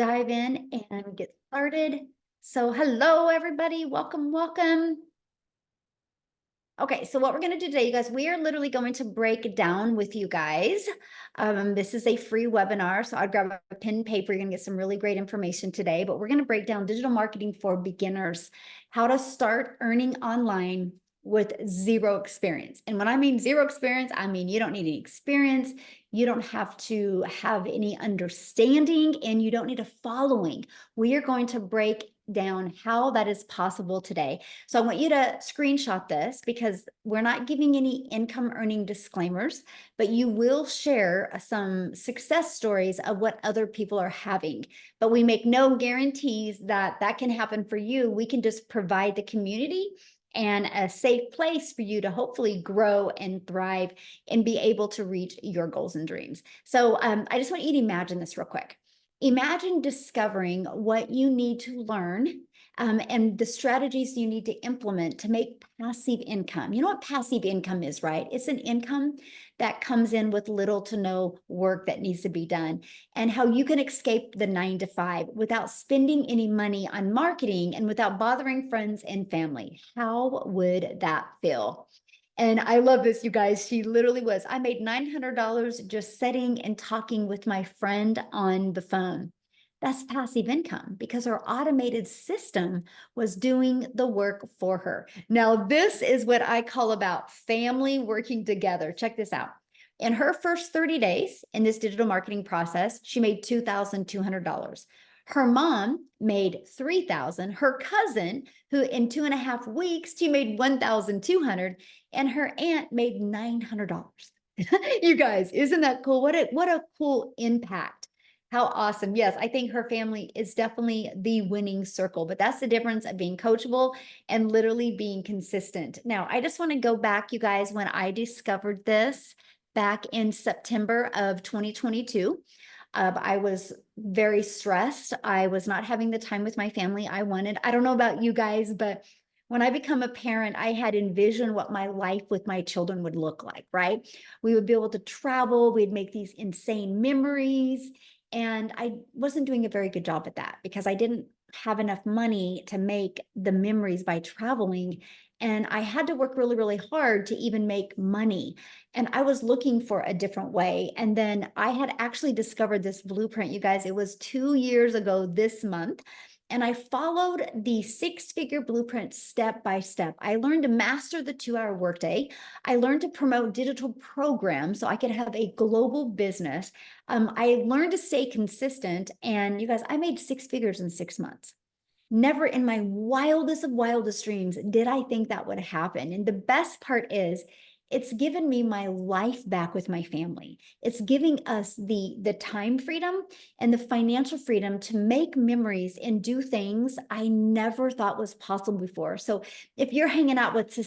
dive in and get started. So hello, everybody. Welcome, welcome. Okay, so what we're going to do today, you guys, we are literally going to break down with you guys. This is a free webinar, so I'd grab a pen and paper. You're going to get some really great information today, but we're going to break down digital marketing for beginners, how to start earning online with zero experience. And when I mean zero experience, I mean you don't need any experience, you don't have to have any understanding, and you don't need a following. We are going to break down how that is possible today. So I want you to screenshot this because we're not giving any income earning disclaimers, but you will share some success stories of what other people are having. But we make no guarantees that that can happen for you. We can just provide the community and a safe place for you to hopefully grow and thrive and be able to reach your goals and dreams. So I just want you to imagine this real quick. Imagine discovering what you need to learn and the strategies you need to implement to make passive income. You know what passive income is, right? It's an income that comes in with little to no work that needs to be done, and how you can escape the 9 to 5 without spending any money on marketing and without bothering friends and family. How would that feel? And I love this, you guys. She literally was. I made $900 just sitting and talking with my friend on the phone. That's passive income because her automated system was doing the work for her. Now, this is what I call about family working together. Check this out. In her first 30 days in this digital marketing process, she made $2,200. Her mom made $3,000. Her cousin, who in 2.5 weeks, she made $1,200, and her aunt made $900. You guys, isn't that cool? What a cool impact. How awesome. Yes, I think her family is definitely the winning circle, but that's the difference of being coachable and literally being consistent. Now, I just want to go back, you guys, when I discovered this back in September of 2022. I was very stressed. I was not having the time with my family I wanted. I don't know about you guys, but when I become a parent, I had envisioned what my life with my children would look like, right? We would be able to travel, we'd make these insane memories. And I wasn't doing a very good job at that because I didn't have enough money to make the memories by traveling. And I had to work really, really hard to even make money. And I was looking for a different way. And then I had actually discovered this blueprint, you guys. It was 2 years ago this month. And I followed the 6-figure blueprint step by step. I learned to master the 2-hour workday. I learned to promote digital programs so I could have a global business. I learned to stay consistent. And you guys, I made 6 figures in 6 months. Never in my wildest of wildest dreams did I think that would happen. And the best part is, it's given me my life back with my family. It's giving us the time freedom and the financial freedom to make memories and do things I never thought was possible before. So if you're hanging out with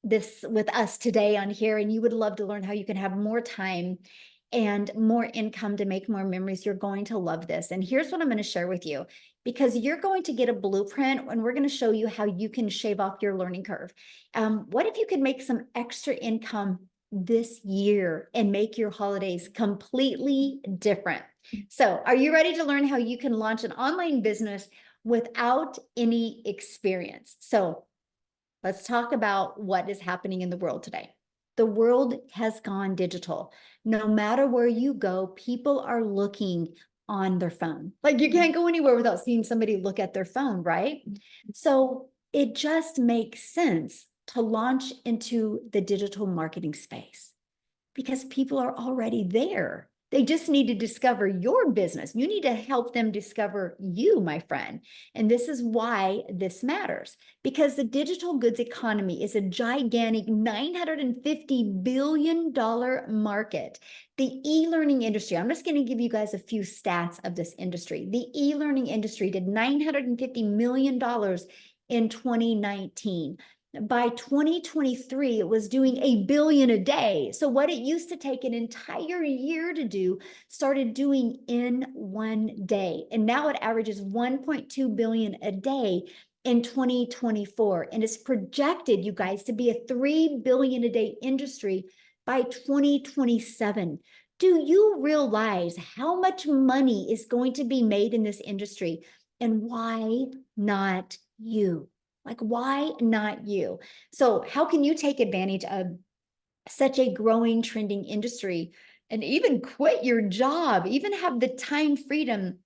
this with us today on here and you would love to learn how you can have more time and more income to make more memories, you're going to love this. And here's what I'm going to share with you, because you're going to get a blueprint and we're going to show you how you can shave off your learning curve. What if you could make some extra income this year and make your holidays completely different? So are you ready to learn how you can launch an online business without any experience? So let's talk about what is happening in the world today. The world has gone digital. No matter where you go, people are looking on their phone. Like you can't go anywhere without seeing somebody look at their phone, right? So it just makes sense to launch into the digital marketing space because people are already there. They just need to discover your business. You need to help them discover you, my friend. And this is why this matters, because the digital goods economy is a gigantic $950 billion market. The e-learning industry, I'm just going to give you guys a few stats of this industry. The e-learning industry did $950 million in 2019. By 2023, it was doing $1 billion a day. So what it used to take an entire year to do, started doing in 1 day. And now it averages 1.2 billion a day in 2024. And it's projected, you guys, to be a 3 billion a day industry by 2027. Do you realize how much money is going to be made in this industry? And why not you? Like, why not you? So, how can you take advantage of such a growing, trending industry and even quit your job, even have the time freedom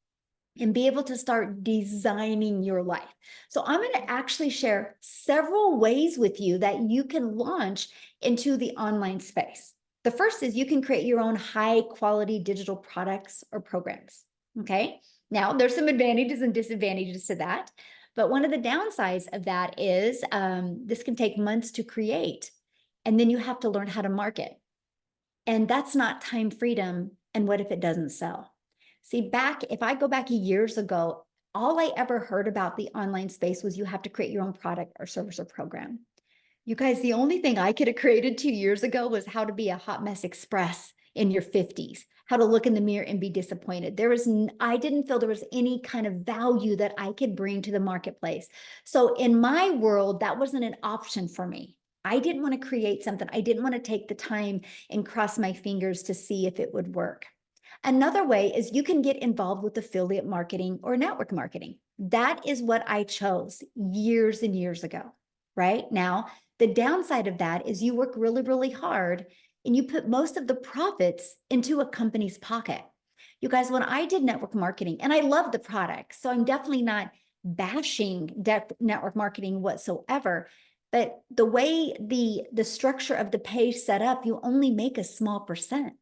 and be able to start designing your life? So I'm going to actually share several ways with you that you can launch into the online space. The first is you can create your own high quality digital products or programs. Okay. Now, there's some advantages and disadvantages to that. But one of the downsides of that is this can take months to create. And then you have to learn how to market. And that's not time freedom. And what if it doesn't sell? See, if I go back years ago, all I ever heard about the online space was you have to create your own product or service or program. You guys, the only thing I could have created 2 years ago was how to be a hot mess express in your 50s, how to look in the mirror and be disappointed. I didn't feel there was any kind of value that I could bring to the marketplace. So in my world, that wasn't an option for me. I didn't want to create something. I didn't want to take the time and cross my fingers to see if it would work. Another way is you can get involved with affiliate marketing or network marketing. That is what I chose years and years ago, right? Now, the downside of that is you work really, really hard and you put most of the profits into a company's pocket. You guys, when I did network marketing, and I love the product, so I'm definitely not bashing network marketing whatsoever, but the way the structure of the pay set up, you only make a small percent.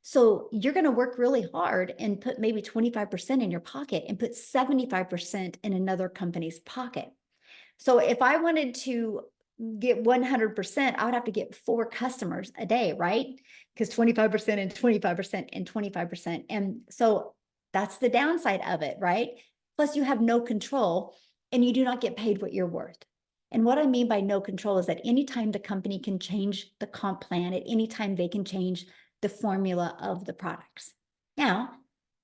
So you're going to work really hard and put maybe 25% in your pocket and put 75% in another company's pocket. So if I wanted to get 100%, I would have to get 4 customers a day, right? Because 25% and 25% and 25%. And so that's the downside of it, right? Plus you have no control and you do not get paid what you're worth. And what I mean by no control is that anytime the company can change the comp plan, at any time they can change the formula of the products. Now,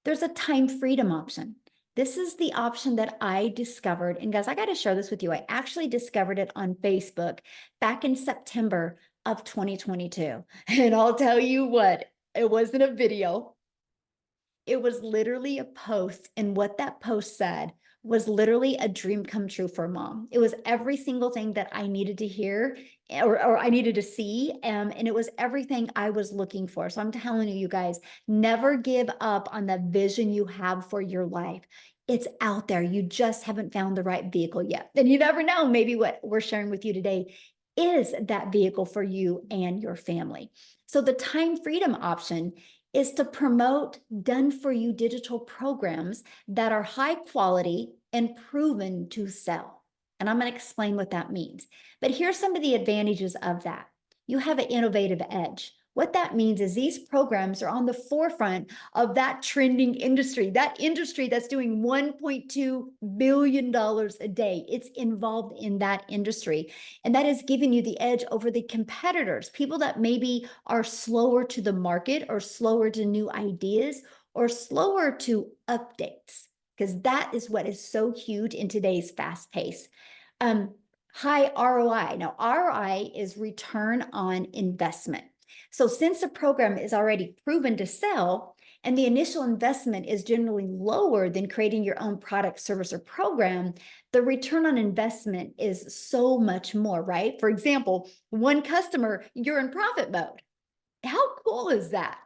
there's a time freedom option. This is the option that I discovered. And guys, I got to share this with you. I actually discovered it on Facebook back in September of 2022. And I'll tell you what, it wasn't a video. It was literally a post. And what that post said was literally a dream come true for mom. It was every single thing that I needed to hear or I needed to see. And it was everything I was looking for. So I'm telling you guys, never give up on the vision you have for your life. It's out there. You just haven't found the right vehicle yet. And you never know, maybe what we're sharing with you today is that vehicle for you and your family. So the time freedom option is to promote done-for-you digital programs that are high quality and proven to sell. And I'm going to explain what that means. But here's some of the advantages of that. You have an innovative edge. What that means is these programs are on the forefront of that trending industry, that industry that's doing $1.2 billion a day. It's involved in that industry. And that is giving you the edge over the competitors, people that maybe are slower to the market or slower to new ideas or slower to updates, because that is what is so huge in today's fast pace. High ROI. Now, ROI is return on investment. So since the program is already proven to sell and the initial investment is generally lower than creating your own product, service, or program, the return on investment is so much more, right? For example, one customer, you're in profit mode. How cool is that?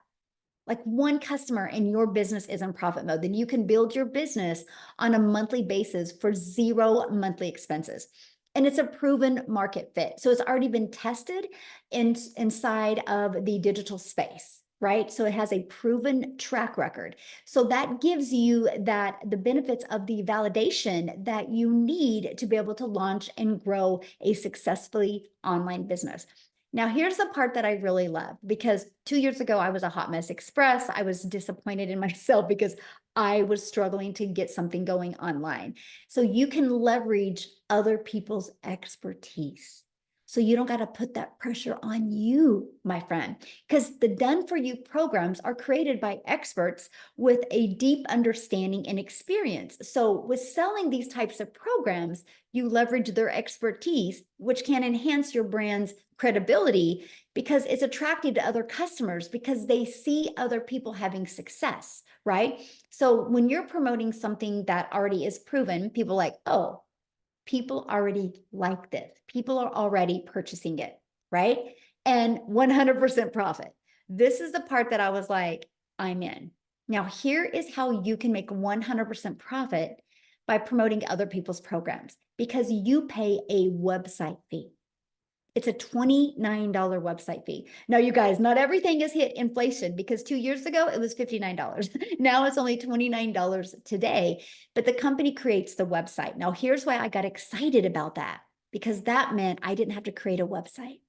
Like one customer and your business is in profit mode, then you can build your business on a monthly basis for 0 monthly expenses. And it's a proven market fit. So it's already been tested inside of the digital space, right? So it has a proven track record. So that gives you the benefits of the validation that you need to be able to launch and grow a successfully online business. Now, here's the part that I really love, because 2 years ago, I was a hot mess express. I was disappointed in myself because I was struggling to get something going online. So you can leverage other people's expertise. So you don't got to put that pressure on you, my friend, because the done for you programs are created by experts with a deep understanding and experience. So with selling these types of programs, you leverage their expertise, which can enhance your brand's credibility because it's attractive to other customers because they see other people having success, right? So when you're promoting something that already is proven, people are like, oh, people already like this. People are already purchasing it, right? And 100% profit. This is the part that I was like, I'm in. Now, here is how you can make 100% profit by promoting other people's programs because you pay a website fee. It's a $29 website fee. Now, you guys, not everything has hit inflation because 2 years ago, it was $59. Now it's only $29 today, but the company creates the website. Now, here's why I got excited about that, because that meant I didn't have to create a website.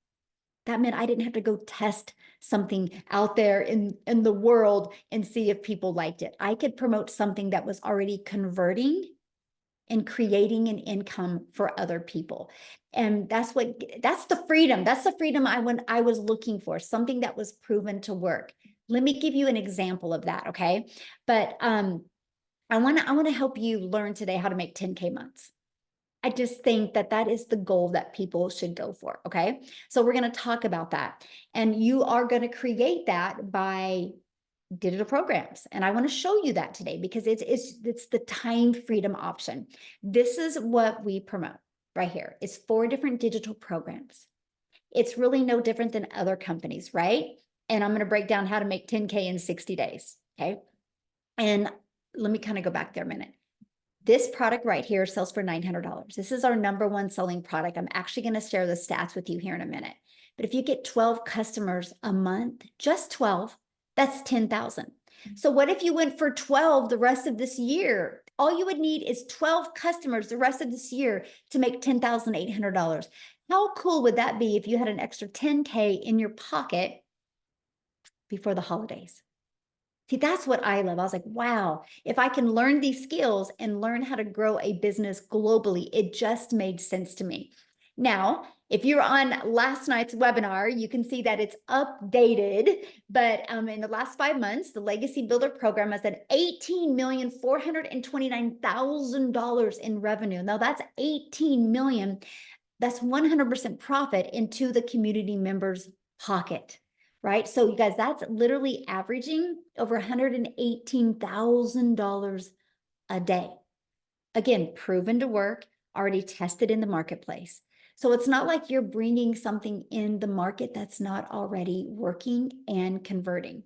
That meant I didn't have to go test something out there in the world and see if people liked it. I could promote something that was already converting and creating an income for other people. And that's the freedom. That's the freedom I was looking for, something that was proven to work. Let me give you an example of that, okay? But I want to help you learn today how to make 10K months. I just think that that is the goal that people should go for, okay? So we're going to talk about that. And you are going to create that by digital programs. And I want to show you that today because it's the time freedom option. This is what we promote right here. It's 4 different digital programs. It's really no different than other companies, right? And I'm going to break down how to make 10K in 60 days, okay? And let me kind of go back there a minute. This product right here sells for $900. This is our #1 selling product. I'm actually going to share the stats with you here in a minute. But if you get 12 customers a month, just 12, that's 10,000. So what if you went for 12 the rest of this year? All you would need is 12 customers the rest of this year to make $10,800. How cool would that be if you had an extra 10K in your pocket before the holidays? See, that's what I love. I was like, wow, if I can learn these skills and learn how to grow a business globally, it just made sense to me. Now, if you're on last night's webinar, you can see that it's updated. But in the last 5 months, the Legacy Builder program has at $18,429,000 in revenue. Now that's 18 million. That's 100% profit into the community members' pocket, right? So you guys, that's literally averaging over $118,000 a day. Again, proven to work, already tested in the marketplace. So it's not like you're bringing something in the market that's not already working and converting.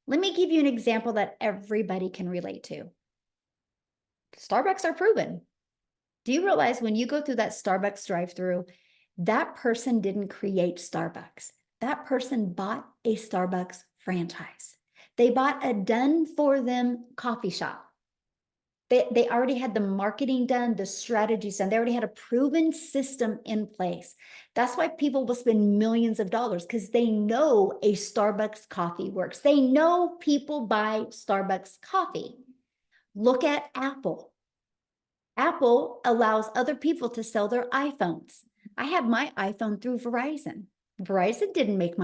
Let me give you an example that everybody can relate to. Starbucks are proven. Do you realize when you go through that Starbucks drive-through, that person didn't create Starbucks. That person bought a Starbucks franchise. They bought a done-for-them coffee shop. They already had the marketing done, the strategies done. They already had a proven system in place. That's why people will spend millions of dollars because they know a Starbucks coffee works. They know people buy Starbucks coffee. Look at Apple. Apple allows other people to sell their iPhones. I have my iPhone through Verizon. Verizon didn't make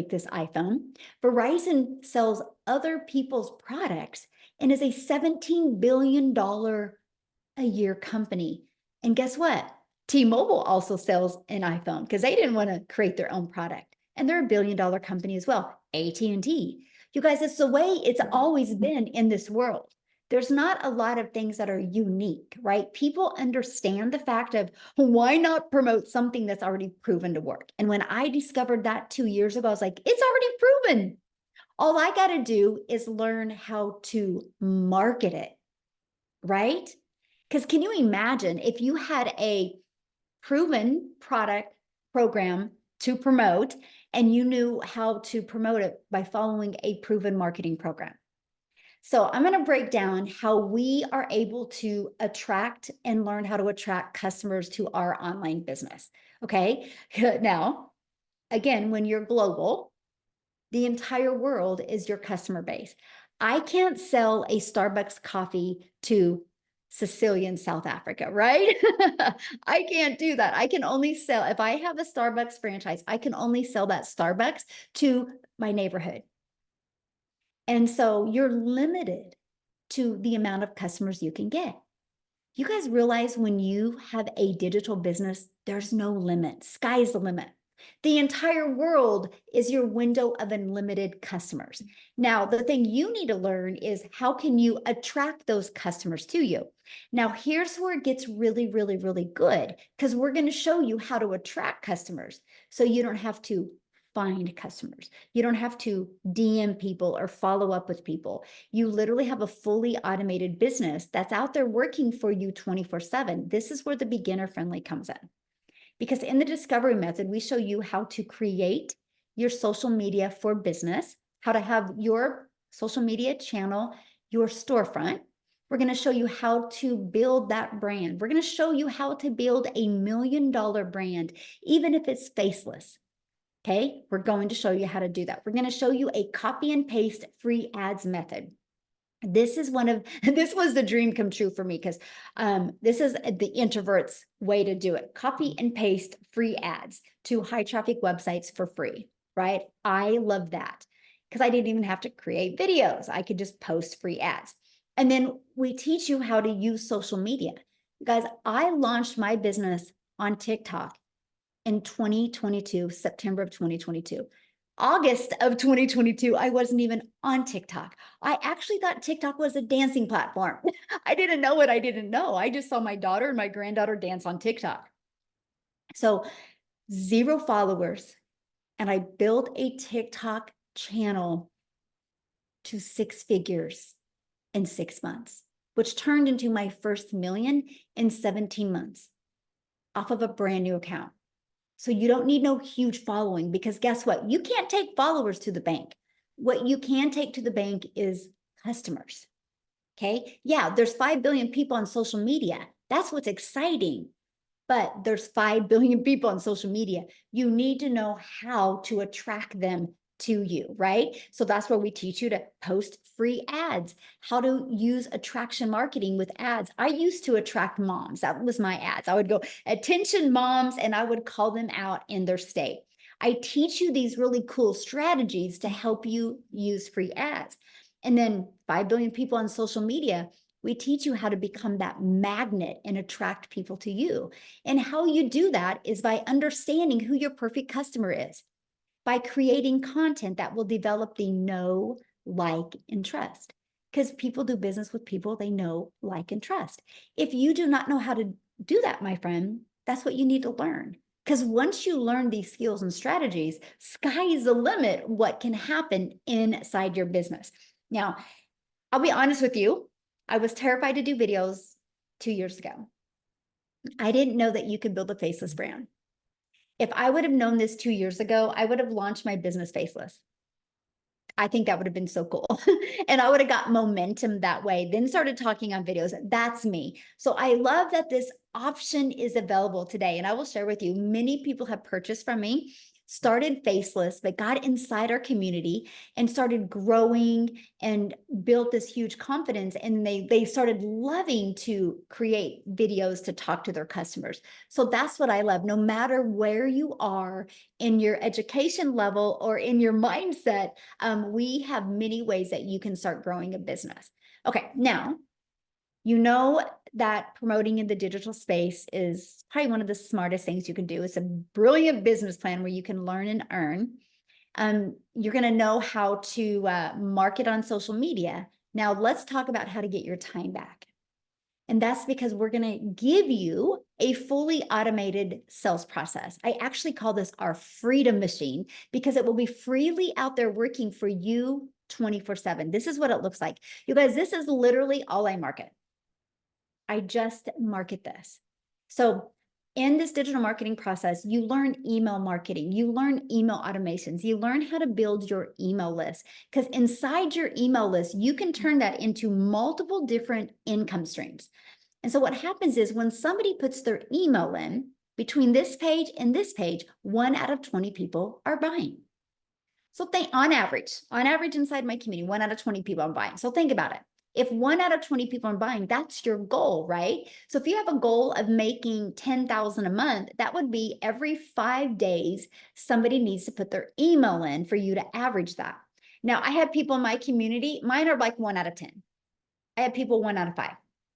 this iPhone. Verizon sells other people's products and is a $17 billion a year company. And guess what? T-Mobile also sells an iPhone because they didn't want to create their own product. And they're $1 billion company as well. AT&T. You guys, it's the way it's always been in this world. There's not a lot of things that are unique, right? People understand the fact of why not promote something that's already proven to work. And when I discovered that 2 years ago, I was like, it's already proven. All I got to do is learn how to market it, right? Because can you imagine if you had a proven product program to promote and you knew how to promote it by following a proven marketing program? So I'm going to break down how we are able to attract and learn how to attract customers to our online business. Okay. Now, again, when you're global, the entire world is your customer base. I can't sell a Starbucks coffee to Sicily in South Africa, right? I can't do that. I can only sell, if I have a Starbucks franchise, I can only sell that Starbucks to my neighborhood. And so you're limited to the amount of customers you can get. You guys realize when you have a digital business, there's no limit. Sky's the limit. The entire world is your window of unlimited customers. Now, the thing you need to learn is how can you attract those customers to you? Now, here's where it gets really, really, really good, because we're going to show you how to attract customers so you don't have to find customers. You don't have to DM people or follow up with people. You literally have a fully automated business that's out there working for you 24/7. This is where the beginner friendly comes in. Because in the discovery method, we show you how to create your social media for business, how to have your social media channel, your storefront. We're going to show you how to build that brand. We're going to show you how to build $1 million brand, even if it's faceless. Okay, we're going to show you how to do that. We're going to show you a copy and paste free ads method. This is this was the dream come true for me, because this is the introvert's way to do it. Copy and paste free ads to high traffic websites for free, right? I love that because I didn't even have to create videos. I could just post free ads. And then we teach you how to use social media. Guys, I launched my business on TikTok in 2022, September of 2022. August of 2022, I wasn't even on TikTok. I actually thought TikTok was a dancing platform. I didn't know what I didn't know. I just saw my daughter and my granddaughter dance on TikTok. So 0 followers. And I built a TikTok channel to 6 figures in 6 months, which turned into my first million in 17 months off of a brand new account. So you don't need no huge following, because guess what? You can't take followers to the bank. What you can take to the bank is customers. Okay. Yeah, there's 5 billion people on social media. That's what's exciting. But there's 5 billion people on social media. You need to know how to attract them to you, right? So that's where we teach you to post free ads, how to use attraction marketing with ads. I used to attract moms. That was my ads. I would go, attention moms, and I would call them out in their state. I teach you these really cool strategies to help you use free ads. And then 5 billion people on social media, we teach you how to become that magnet and attract people to you. And how you do that is by understanding who your perfect customer is, by creating content that will develop the know, like, and trust. Because people do business with people they know, like, and trust. If you do not know how to do that, my friend, that's what you need to learn. Because once you learn these skills and strategies, sky is the limit what can happen inside your business. Now, I'll be honest with you, I was terrified to do videos 2 years ago. I didn't know that you could build a faceless brand. If I would have known this 2 years ago, I would have launched my business faceless. I think that would have been so cool. And I would have got momentum that way, then started talking on videos. That's me. So I love that this option is available today. And I will share with you, many people have purchased from me, started faceless, but got inside our community and started growing and built this huge confidence. And they started loving to create videos to talk to their customers. So that's what I love. No matter where you are in your education level or in your mindset, we have many ways that you can start growing a business. Okay, now, you know that promoting in the digital space is probably one of the smartest things you can do. It's a brilliant business plan where you can learn and earn. You're going to know how to market on social media. Now, let's talk about how to get your time back. And that's because we're going to give you a fully automated sales process. I actually call this our freedom machine because it will be freely out there working for you 24/7. This is what it looks like. You guys, this is literally all I market. I just market this. So in this digital marketing process, you learn email marketing, you learn email automations, you learn how to build your email list, because inside your email list, you can turn that into multiple different income streams. And so what happens is when somebody puts their email in between this page and this page, 1 out of 20 people are buying. So think on average inside my community, 1 out of 20 people are buying. So think about it. If 1 out of 20 people are buying, that's your goal, right? So if you have a goal of making 10,000 a month, that would be every 5 days, somebody needs to put their email in for you to average that. Now, I have people in my community, mine are like 1 out of 10. I have people 1 out of 5.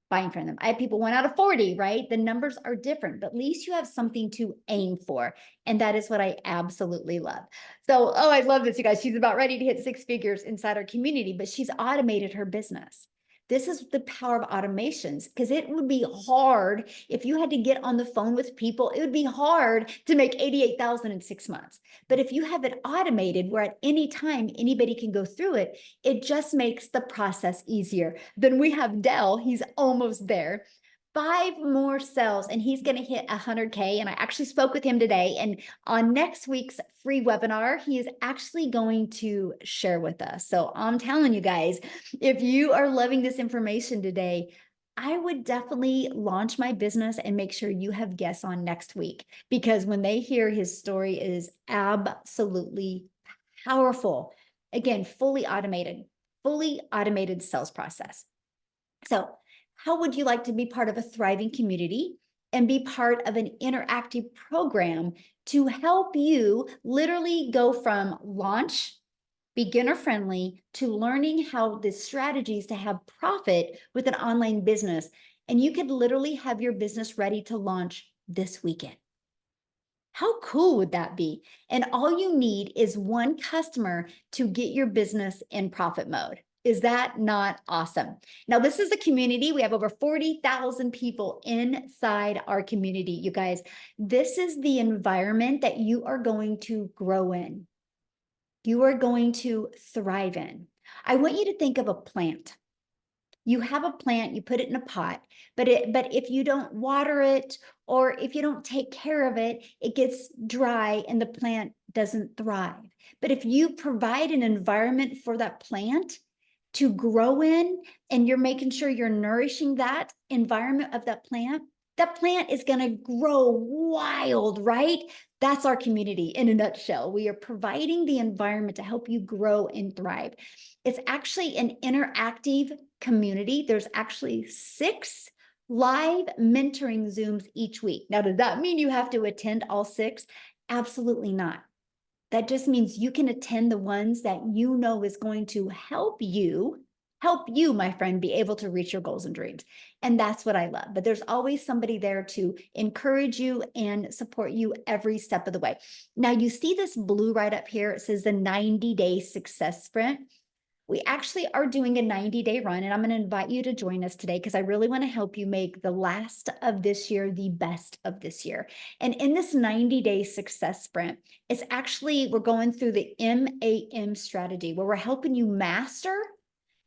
buying from them. I have people 1 out of 40, right? The numbers are different, but at least you have something to aim for. And that is what I absolutely love. So, oh, I love this, you guys. She's about ready to hit 6 figures inside our community, but she's automated her business. This is the power of automations, because it would be hard if you had to get on the phone with people. It would be hard to make 88,000 in 6 months. But if you have it automated where at any time anybody can go through it, it just makes the process easier. Then we have Dell, he's almost there. 5 more sales and he's going to hit 100K. And I actually spoke with him today. And on next week's free webinar, he is actually going to share with us. So I'm telling you guys, if you are loving this information today, I would definitely launch my business and make sure you have guests on next week, because when they hear his story, it is absolutely powerful. Again, fully automated sales process. So how would you like to be part of a thriving community and be part of an interactive program to help you literally go from launch, beginner friendly, to learning how the strategies to have profit with an online business? And you could literally have your business ready to launch this weekend. How cool would that be? And all you need is one customer to get your business in profit mode. Is that not awesome? Now, this is a community. We have over 40,000 people inside our community, you guys. This is the environment that you are going to grow in. You are going to thrive in. I want you to think of a plant. You have a plant, you put it in a pot, but if you don't water it, or if you don't take care of it, it gets dry and the plant doesn't thrive. But if you provide an environment for that plant to grow in, and you're making sure you're nourishing that environment of that plant is going to grow wild, right? That's our community in a nutshell. We are providing the environment to help you grow and thrive. It's actually an interactive community. There's actually 6 live mentoring Zooms each week. Now, does that mean you have to attend all 6? Absolutely not. That just means you can attend the ones that you know is going to help you, my friend, be able to reach your goals and dreams. And that's what I love. But there's always somebody there to encourage you and support you every step of the way. Now, you see this blue right up here. It says the 90-day success sprint. We actually are doing a 90-day run, and I'm going to invite you to join us today, because I really want to help you make the last of this year the best of this year. And in this 90-day success sprint, it's actually, we're going through the MAM strategy, where we're helping you master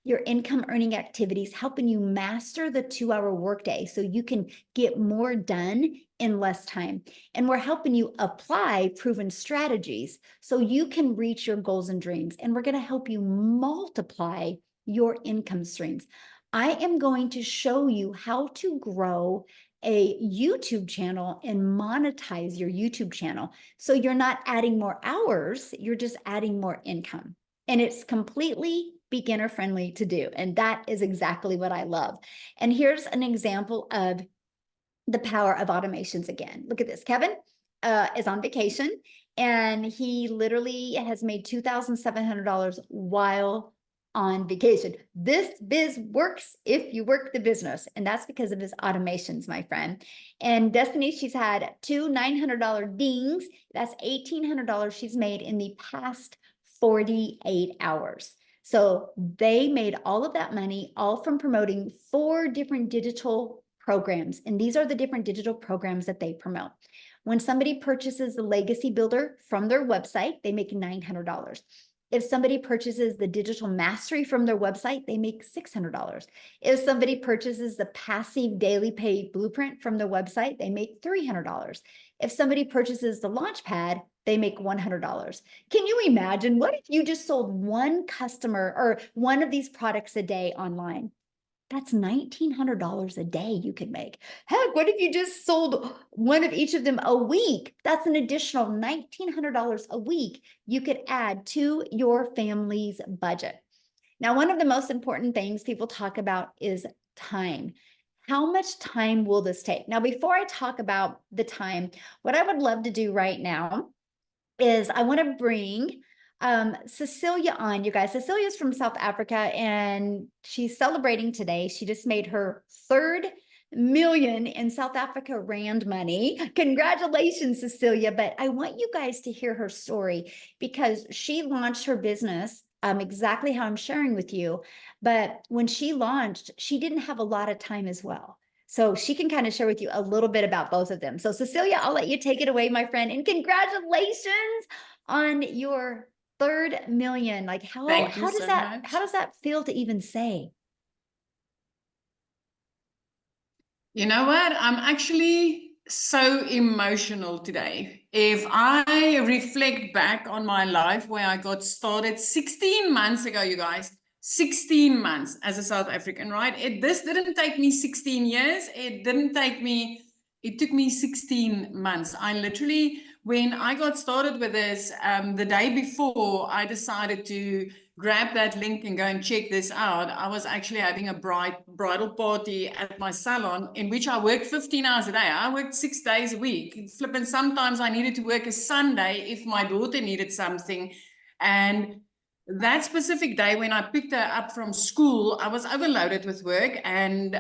your income earning activities, helping you master the 2-hour workday so you can get more done in less time. And we're helping you apply proven strategies so you can reach your goals and dreams. And we're going to help you multiply your income streams. I am going to show you how to grow a YouTube channel and monetize your YouTube channel. So you're not adding more hours, you're just adding more income. And it's completely beginner friendly to do. And that is exactly what I love. And here's an example of the power of automations again. Look at this. Kevin is on vacation, and he literally has made $2,700 while on vacation. This biz works if you work the business, and that's because of his automations, my friend. And Destiny, she's had 2 $900 dings. That's $1,800 she's made in the past 48 hours. So they made all of that money, all from promoting 4 different digital programs. And these are the different digital programs that they promote. When somebody purchases the Legacy Builder from their website, they make $900. If somebody purchases the Digital Mastery from their website, they make $600. If somebody purchases the Passive Daily Pay Blueprint from their website, they make $300. If somebody purchases the Launchpad, they make $100. Can you imagine? What if you just sold one customer or one of these products a day online? That's $1,900 a day you could make. Heck, what if you just sold one of each of them a week? That's an additional $1,900 a week you could add to your family's budget. Now, one of the most important things people talk about is time. How much time will this take? Now, before I talk about the time, what I would love to do right now is I want to bring Cecilia on, you guys. Cecilia's from South Africa and she's celebrating today. She just made her 3rd million in South Africa Rand money. Congratulations, Cecilia. But I want you guys to hear her story because she launched her business exactly how I'm sharing with you. But when she launched, she didn't have a lot of time as well. So she can kind of share with you a little bit about both of them. So Cecilia, I'll let you take it away, my friend. And congratulations on your 3rd million. Like how does that feel to even say? You know what? I'm actually so emotional today. If I reflect back on my life where I got started 16 months ago, you guys, 16 months as a South African, right? This didn't take me 16 years. It took me 16 months. I literally, when I got started with this, the day before I decided to grab that link and go and check this out, I was actually having a bridal party at my salon in which I worked 15 hours a day. I worked 6 days a week. Flipping, sometimes I needed to work a Sunday if my daughter needed something. And that specific day when I picked her up from school, I was overloaded with work. And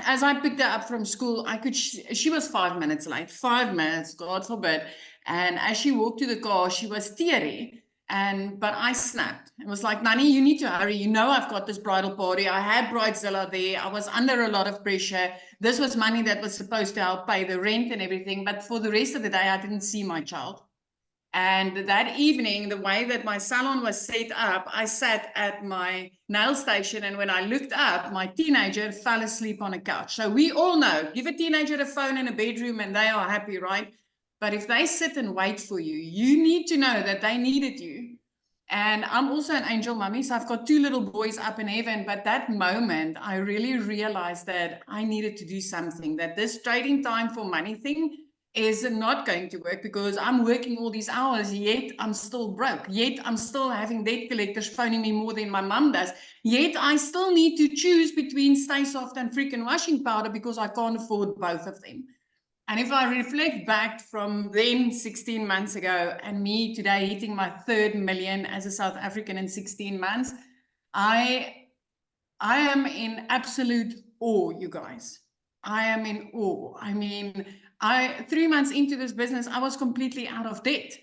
as I picked her up from school, she was 5 minutes late, 5 minutes, God forbid. And as she walked to the car, she was teary. But I snapped. It was like, Nani, you need to hurry. You know, I've got this bridal party. I had Bridezilla there. I was under a lot of pressure. This was money that was supposed to help pay the rent and everything. But for the rest of the day, I didn't see my child. And that evening, the way that my salon was set up, I sat at my nail station, and when I looked up, my teenager fell asleep on a couch. So we all know, give a teenager a phone in a bedroom and they are happy, right? But if they sit and wait for you, you need to know that they needed you. And I'm also an angel mummy, so I've got 2 little boys up in heaven. But that moment, I really realized that I needed to do something, that this trading time for money thing is not going to work because I'm working all these hours, yet I'm still broke. Yet I'm still having debt collectors phoning me more than my mum does. Yet I still need to choose between Stay Soft and freaking washing powder because I can't afford both of them. And if I reflect back from then 16 months ago and me today hitting my 3rd million as a South African in 16 months, I am in absolute awe, you guys. I am in awe. I mean, 3 months into this business, I was completely out of debt.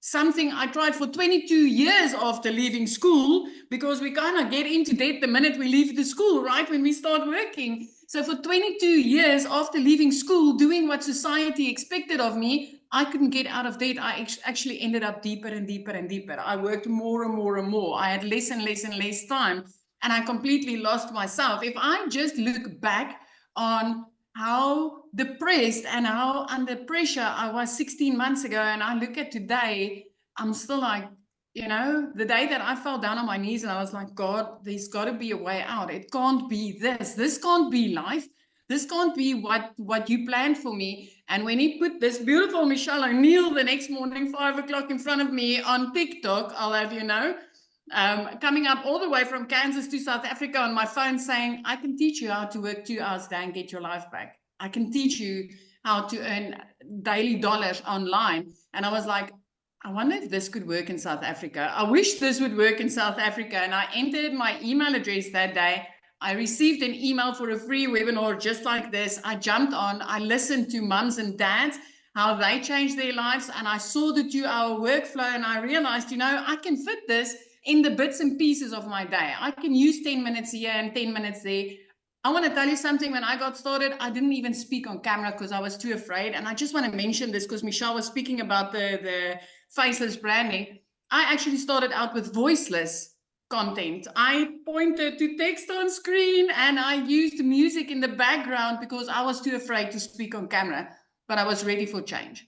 Something I tried for 22 years after leaving school, because we kind of get into debt the minute we leave the school, right? When we start working. So for 22 years after leaving school, doing what society expected of me, I couldn't get out of debt. I actually ended up deeper and deeper and deeper. I worked more and more and more. I had less and less and less time. And I completely lost myself. If I just look back on how depressed and how under pressure I was 16 months ago, and I look at today, I'm still like, you know, the day that I fell down on my knees and I was like, God, there's got to be a way out. It can't be this. This can't be life. This can't be what you planned for me. And when he put this beautiful Michelle O'Neill the next morning, 5 o'clock in front of me on TikTok, I'll have you know, coming up all the way from Kansas to South Africa on my phone saying, I can teach you how to work 2 hours a day and get your life back. I can teach you how to earn daily dollars online. And I was like, I wonder if this could work in South Africa. I wish this would work in South Africa. And I entered my email address that day. I received an email for a free webinar just like this. I jumped on, I listened to mums and dads, how they changed their lives. And I saw the 2-hour workflow and I realized, you know, I can fit this in the bits and pieces of my day. I can use 10 minutes here and 10 minutes there. I want to tell you something. When I got started, I didn't even speak on camera because I was too afraid. And I just want to mention this because Michelle was speaking about the faceless branding. I actually started out with voiceless content. I pointed to text on screen and I used music in the background because I was too afraid to speak on camera, but I was ready for change.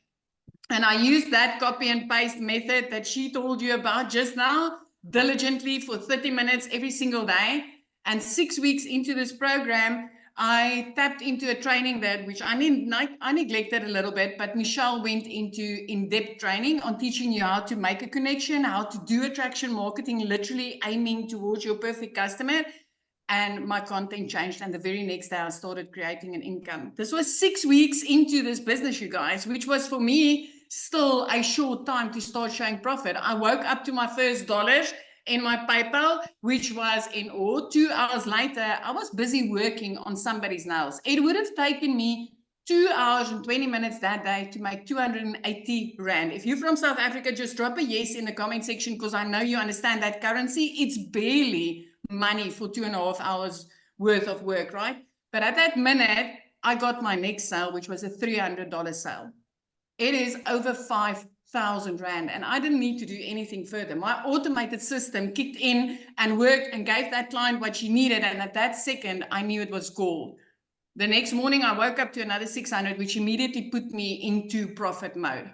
And I used that copy and paste method that she told you about just now diligently for 30 minutes every single day. And 6 weeks into this program, I tapped into a training which I neglected a little bit, but Michelle went into in-depth training on teaching you how to make a connection, how to do attraction marketing, literally aiming towards your perfect customer. And my content changed. And the very next day, I started creating an income. This was 6 weeks into this business, you guys, which was for me still a short time to start showing profit. I woke up to my first dollars in my PayPal, which was in awe. 2 hours later, I was busy working on somebody's nails. It would have taken me 2 hours and 20 minutes that day to make 280 Rand. If you're from South Africa, just drop a yes in the comment section, because I know you understand that currency. It's barely money for 2.5 hours worth of work, right? But at that minute, I got my next sale, which was a $300 sale. It is over 5,000 Rand, and I didn't need to do anything further. My automated system kicked in and worked and gave that client what she needed, and at that second, I knew it was gold. The next morning, I woke up to another 600, which immediately put me into profit mode.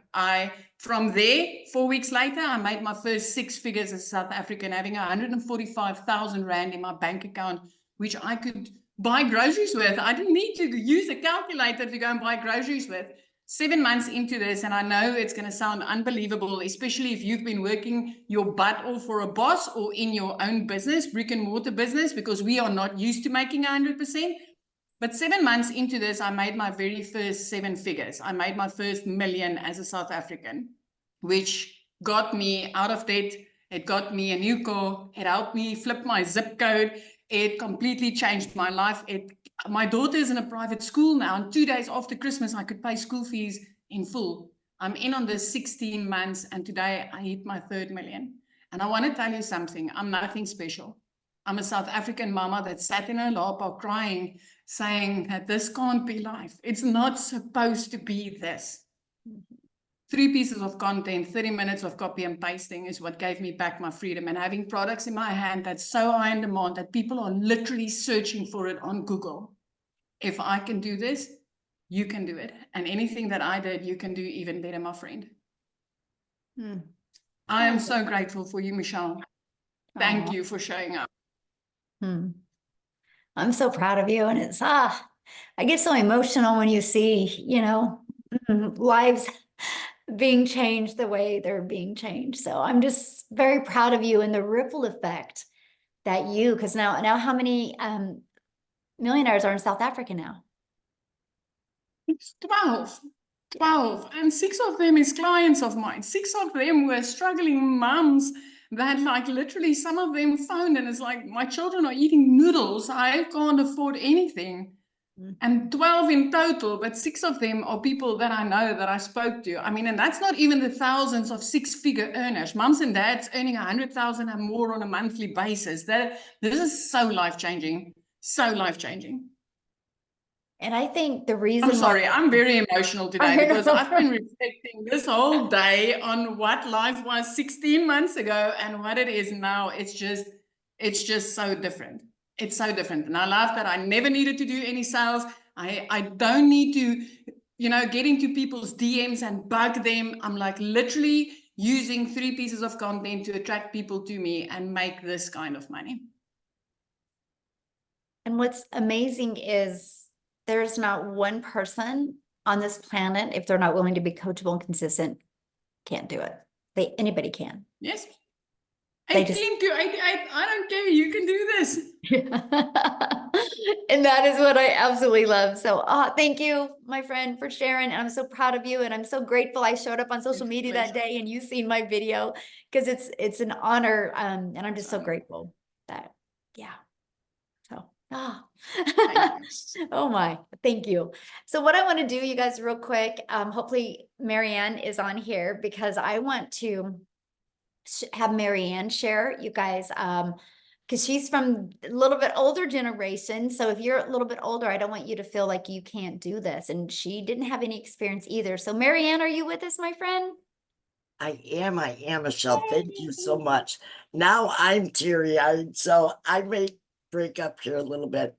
From there, 4 weeks later, I made my first 6 figures as a South African, having 145,000 Rand in my bank account, which I could buy groceries with. I didn't need to use a calculator to go and buy groceries with. 7 months into this, and I know it's going to sound unbelievable, especially if you've been working your butt off for a boss or in your own business, brick and mortar business, because we are not used to making 100%. But 7 months into this, I made my very first 7 figures. I made my first million as a South African, which got me out of debt. It got me a new car. It helped me flip my zip code. It completely changed my life. My daughter is in a private school now, and 2 days after Christmas, I could pay school fees in full. I'm in on this 16 months, and today I hit my 3rd million. And I want to tell you something. I'm nothing special. I'm a South African mama that sat in her lap crying, saying that this can't be life. It's not supposed to be this. 3 pieces of content, 30 minutes of copy and pasting is what gave me back my freedom, and having products in my hand that's so high in demand that people are literally searching for it on Google. If I can do this, you can do it. And anything that I did, you can do even better, my friend. I am so grateful for you, Michelle. Thank you for showing up. I'm so proud of you. And it's, I get so emotional when you see, lives being changed the way they're being changed. So I'm just very proud of you and the ripple effect that because now how many millionaires are in South Africa now? It's 12. And 6 of them is clients of mine. 6 of them were struggling moms that literally some of them phoned and it's like, my children are eating noodles. I can't afford anything. And 12 in total, but 6 of them are people that I know, that I spoke to. I mean, and that's not even the thousands of 6-figure earners. Moms and dads earning 100,000 and more on a monthly basis. This is so life-changing. So life-changing. And I think the reason I'm sorry, I'm very emotional today because I've been reflecting this whole day on what life was 16 months ago and what it is now. It's just so different. It's so different. And I love that I never needed to do any sales. I don't need to, get into people's DMs and bug them. I'm literally using 3 pieces of content to attract people to me and make this kind of money. And what's amazing is there's not one person on this planet, if they're not willing to be coachable and consistent, can't do it. Anybody can. Yes. 18 to 88, I don't care. You can do this. And that is what I absolutely love. So thank you, my friend, for sharing. And I'm so proud of you. And I'm so grateful I showed up on social media that day and you seen my video, because it's an honor. And I'm just so grateful that, So, oh my, thank you. So what I want to do, you guys, real quick, hopefully Marianne is on here because I want to have Marianne share, you guys, because she's from a little bit older generation. So if you're a little bit older, I don't want you to feel like you can't do this. And she didn't have any experience either. So Marianne, are you with us, my friend? I am, Michelle. Thank you so much. Now I'm teary-eyed, so I may break up here a little bit.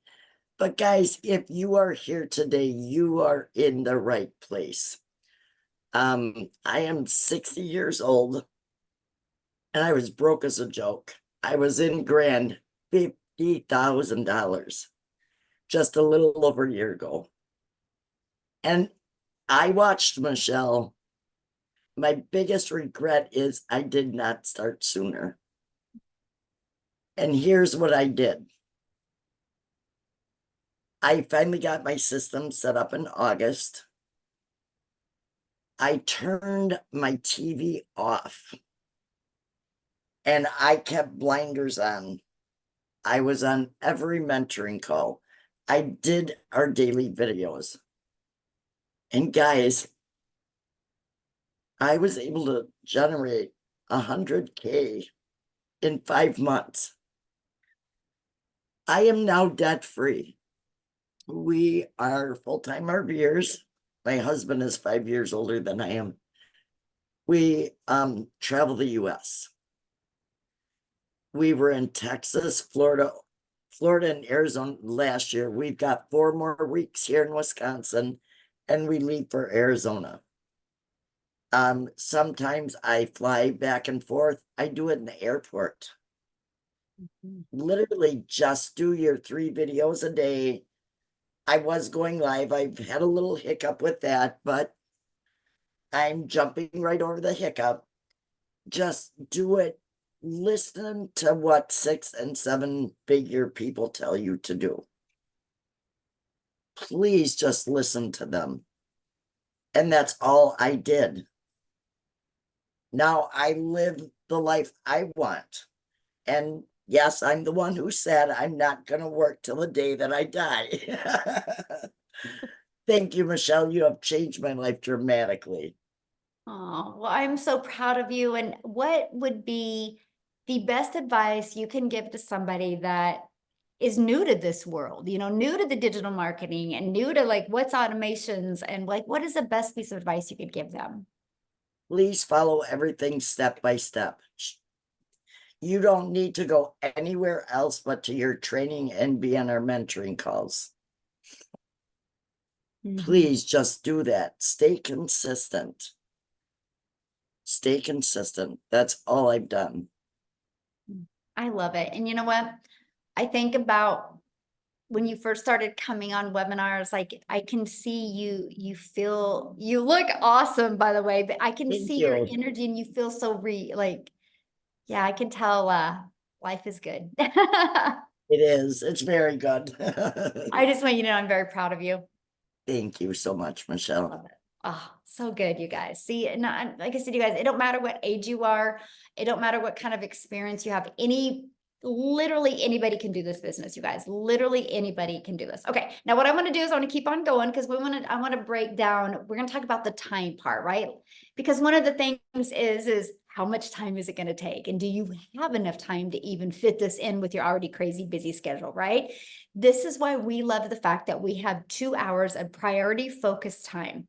But guys, if you are here today, you are in the right place. I am 60 years old, and I was broke as a joke. I was in grand $50,000 just a little over a year ago. And I watched Michelle. My biggest regret is I did not start sooner. And here's what I did. I finally got my system set up in August. I turned my TV off and I kept blinders on. I was on every mentoring call. I did our daily videos. And guys, I was able to generate 100K in 5 months. I am now debt free. We are full-time RVers. My husband is 5 years older than I am. We travel the US. We were in Texas, Florida, and Arizona last year. We've got 4 more weeks here in Wisconsin, and we leave for Arizona. Sometimes I fly back and forth. I do it in the airport. Literally just do your 3 videos a day. I was going live. I've had a little hiccup with that, but I'm jumping right over the hiccup. Just do it. Listen to what 6 and 7 figure people tell you to do. Please just listen to them. And that's all I did. Now I live the life I want. And yes, I'm the one who said I'm not going to work till the day that I die. Thank you, Michelle. You have changed my life dramatically. Oh, well, I'm so proud of you. And what would be the best advice you can give to somebody that is new to this world, you know, new to the digital marketing and new to like what's automations and like what is the best piece of advice you could give them? Please follow everything step by step. You don't need to go anywhere else but to your training and be on our mentoring calls. Please just do that. Stay consistent. Stay consistent. That's all I've done. I love it. And you know what? I think about when you first started coming on webinars, like I can see you feel, you look awesome, by the way, but I can Thank see your you. energy and you feel so like, yeah, I can tell life is good. It is. It's very good. I just want you to know I'm very proud of you. Thank you so much, Michelle. Love it. Oh, so good, you guys. See, and like I said, you guys, it don't matter what age you are. It don't matter what kind of experience you have. Literally anybody can do this business, you guys. Literally anybody can do this. Okay. Now what I want to do is I want to keep on going because I want to break down, we're going to talk about the time part, right? Because one of the things is how much time is it going to take? And do you have enough time to even fit this in with your already crazy busy schedule, right? This is why we love the fact that we have 2 hours of priority focused time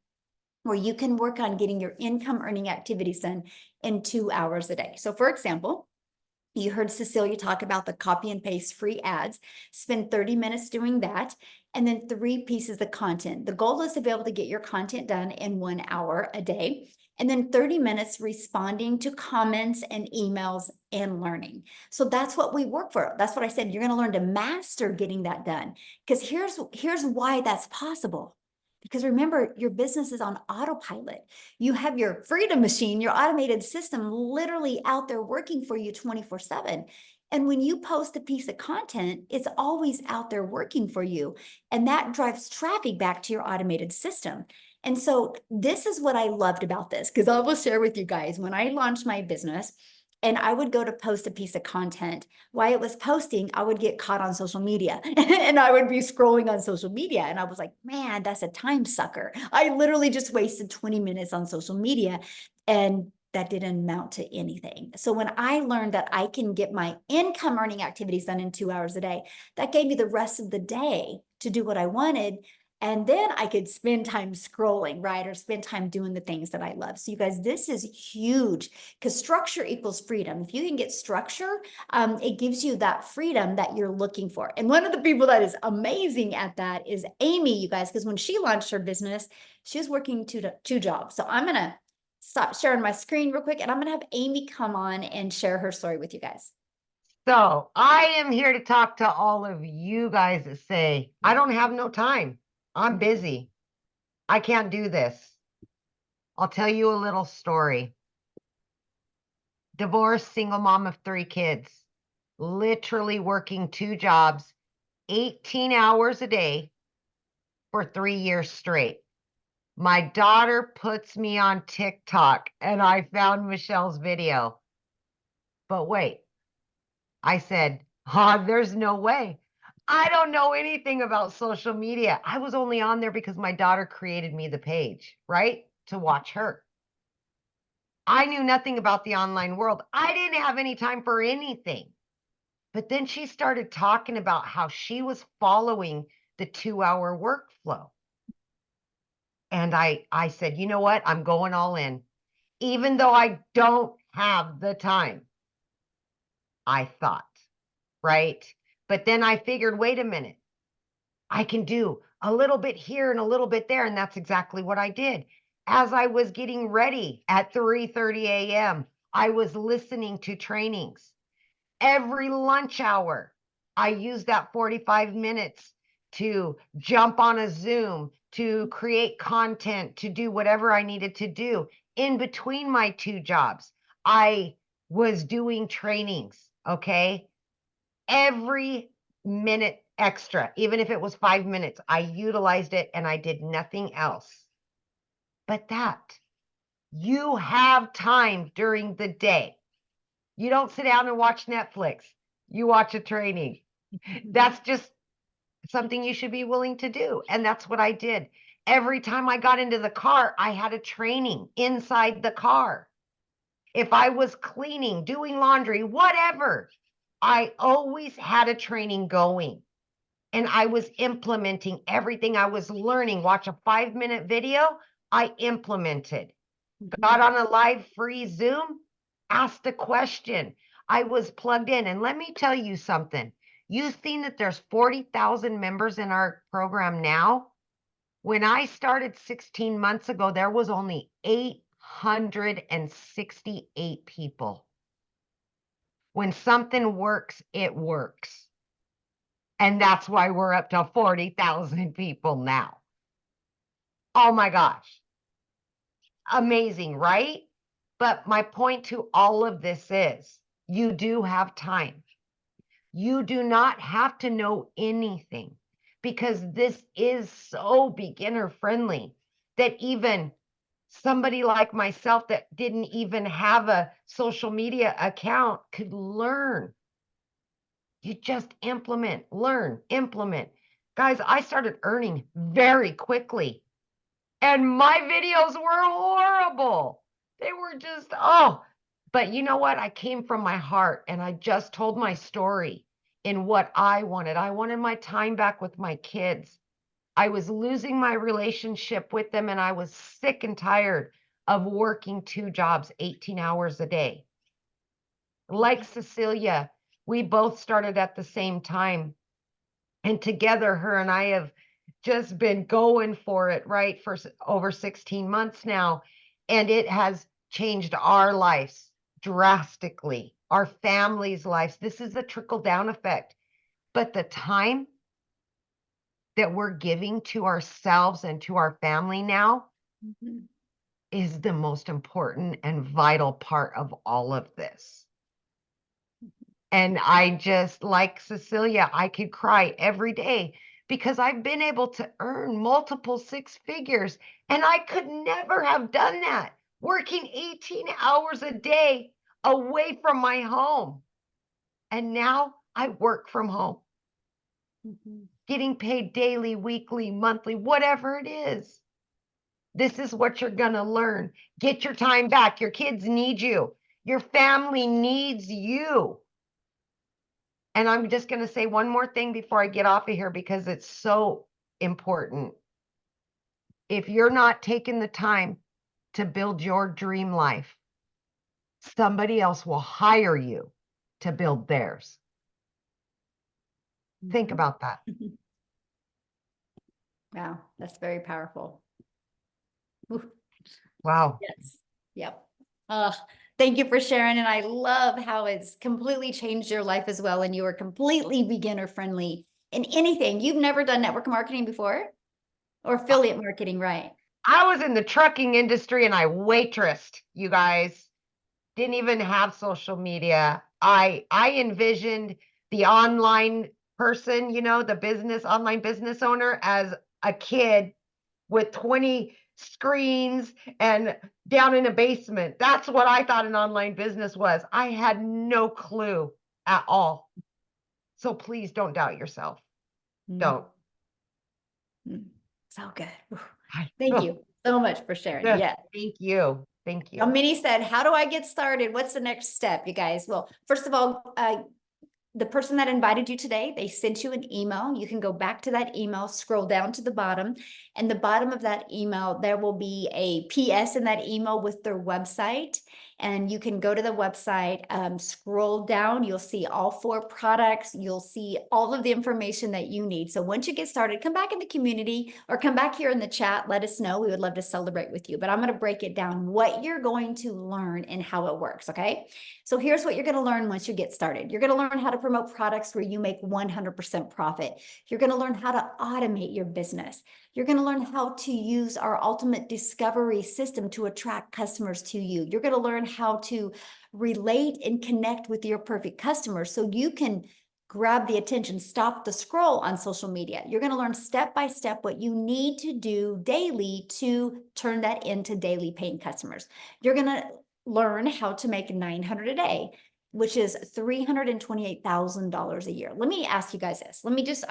where you can work on getting your income earning activities done in 2 hours a day. So for example, you heard Cecilia talk about the copy and paste free ads. Spend 30 minutes doing that. And then 3 pieces of content. The goal is to be able to get your content done in 1 hour a day. And then 30 minutes responding to comments and emails and learning. So that's what we work for. That's what I said. You're going to learn to master getting that done. Because here's why that's possible. Because remember, your business is on autopilot. You have your freedom machine, your automated system literally out there working for you 24/7. And when you post a piece of content, it's always out there working for you. And that drives traffic back to your automated system. And so this is what I loved about this, because I will share with you guys, when I launched my business, and I would go to post a piece of content. While it was posting, I would get caught on social media and I would be scrolling on social media. And I was like, man, that's a time sucker. I literally just wasted 20 minutes on social media and that didn't amount to anything. So when I learned that I can get my income earning activities done in 2 hours a day, that gave me the rest of the day to do what I wanted. And then I could spend time scrolling, right? Or spend time doing the things that I love. So you guys, this is huge because structure equals freedom. If you can get structure, it gives you that freedom that you're looking for. And one of the people that is amazing at that is Amy, you guys, because when she launched her business, she was working two jobs. So I'm going to stop sharing my screen real quick and I'm going to have Amy come on and share her story with you guys. So I am here to talk to all of you guys that say, I don't have no time. I'm busy. I can't do this. I'll tell you a little story. Divorced, single mom of 3 kids, literally working 2 jobs, 18 hours a day for 3 years straight. My daughter puts me on TikTok and I found Michelle's video. But wait, I said, there's no way. I don't know anything about social media. I was only on there because my daughter created me the page, right? To watch her. I knew nothing about the online world. I didn't have any time for anything. But then she started talking about how she was following the 2-hour workflow. And I said, you know what? I'm going all in. Even though I don't have the time, I thought, right? But then I figured, wait a minute, I can do a little bit here and a little bit there. And that's exactly what I did. As I was getting ready at 3:30 a.m., I was listening to trainings. Every lunch hour, I used that 45 minutes to jump on a Zoom, to create content, to do whatever I needed to do. In between my 2 jobs, I was doing trainings, okay? Every minute extra, even if it was 5 minutes, I utilized it and I did nothing else. But you have time during the day. You don't sit down and watch Netflix. You watch a training. That's just something you should be willing to do. And that's what I did. Every time I got into the car, I had a training inside the car. If I was cleaning, doing laundry, whatever, I always had a training going. And I was implementing everything I was learning. Watch a 5-minute video, I implemented. Got on a live free Zoom, asked a question. I was plugged in. And let me tell you something. You've seen that there's 40,000 members in our program now. When I started 16 months ago, there was only 868 people. When something works, it works. And that's why we're up to 40,000 people now. Oh my gosh. Amazing, right? But my point to all of this is you do have time. You do not have to know anything because this is so beginner friendly that even somebody like myself that didn't even have a social media account could learn. You just implement, learn, implement. Guys, I started earning very quickly. And my videos were horrible. They were just, but you know what? I came from my heart and I just told my story in what I wanted. I wanted my time back with my kids. I was losing my relationship with them and I was sick and tired of working 2 jobs, 18 hours a day. Like Cecilia, we both started at the same time. And together, her and I have just been going for it, right, for over 16 months now. And it has changed our lives drastically, our families' lives. This is a trickle-down effect. But the time that we're giving to ourselves and to our family now is the most important and vital part of all of this. And I just, like Cecilia, I could cry every day because I've been able to earn multiple 6 figures. And I could never have done that working 18 hours a day away from my home. And now I work from home, getting paid daily, weekly, monthly, whatever it is. This is what you're going to learn. Get your time back. Your kids need you. Your family needs you. And I'm just going to say one more thing before I get off of here because it's so important. If you're not taking the time to build your dream life, somebody else will hire you to build theirs. Think about that. Wow, that's very powerful. Ooh. Wow. Yes. Yep. Thank you for sharing. And I love how it's completely changed your life as well. And you are completely beginner friendly in anything. You've never done network marketing before or affiliate marketing, right? I was in the trucking industry and I waitressed, you guys. Didn't even have social media. I envisioned the online person, you know, the online business owner as a kid with 20 screens and down in a basement. That's what I thought an online business was. I had no clue at all. So please don't doubt yourself. Don't. So good. Thank you so much for sharing. Yeah. Thank you. Thank Now, you. Minnie said, how do I get started? What's the next step, you guys? Well, first of all, the person that invited you today, they sent you an email. You can go back to that email, scroll down to the bottom, and the bottom of that email, there will be a PS in that email with their website. And you can go to the website, scroll down, you'll see all 4 products. You'll see all of the information that you need. So once you get started, come back in the community or come back here in the chat. Let us know. We would love to celebrate with you. But I'm going to break it down, what you're going to learn and how it works, okay? So here's what you're going to learn once you get started. You're going to learn how to promote products where you make 100% profit. You're going to learn how to automate your business. You're going to learn how to use our ultimate discovery system to attract customers to you. You're going to learn how to relate and connect with your perfect customers so you can grab the attention, stop the scroll on social media. You're going to learn step by step what you need to do daily to turn that into daily paying customers. You're going to learn how to make $900 a day, which is $328,000 a year. Let me ask you guys this. I just